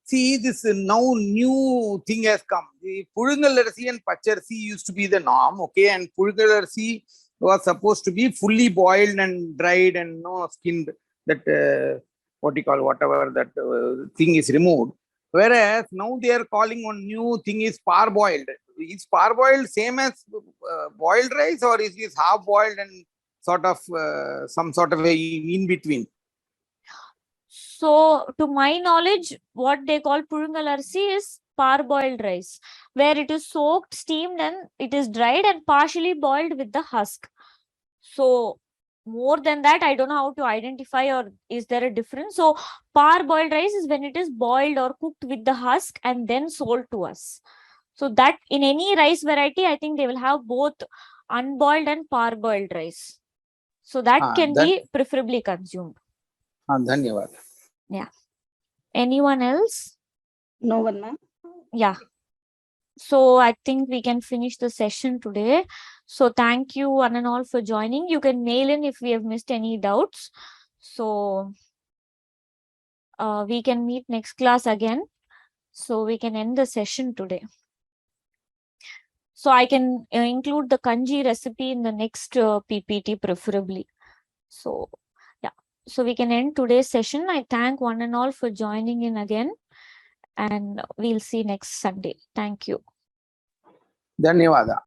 see, this now new thing has come. The Purungalarsi and Pacharsi used to be the norm, okay, and Purungalarsi was supposed to be fully boiled and dried and skinned, that what you call, whatever that thing is removed. Whereas now they are calling one new thing is parboiled. Is parboiled same as boiled rice, or is it half boiled and sort of some sort of a in between? So to my knowledge, what they call Purungalarsi is parboiled rice, where it is soaked, steamed, and it is dried and partially boiled with the husk. So more than that, I don't know how to identify, or is there a difference? So parboiled rice is when it is boiled or cooked with the husk and then sold to us. So that in any rice variety, I think they will have both unboiled and parboiled rice. So that can be preferably consumed. Dhanyawad. Yeah. Anyone else? No one, ma'am. Yeah. So I think we can finish the session today. So thank you one and all for joining. You can mail in if we have missed any doubts. So we can meet next class again. So we can end the session today. So I can include the kanji recipe in the next PPT preferably. So yeah, so we can end today's session. I thank one and all for joining in again, and we'll see next Sunday. Thank you. Dhanyawada.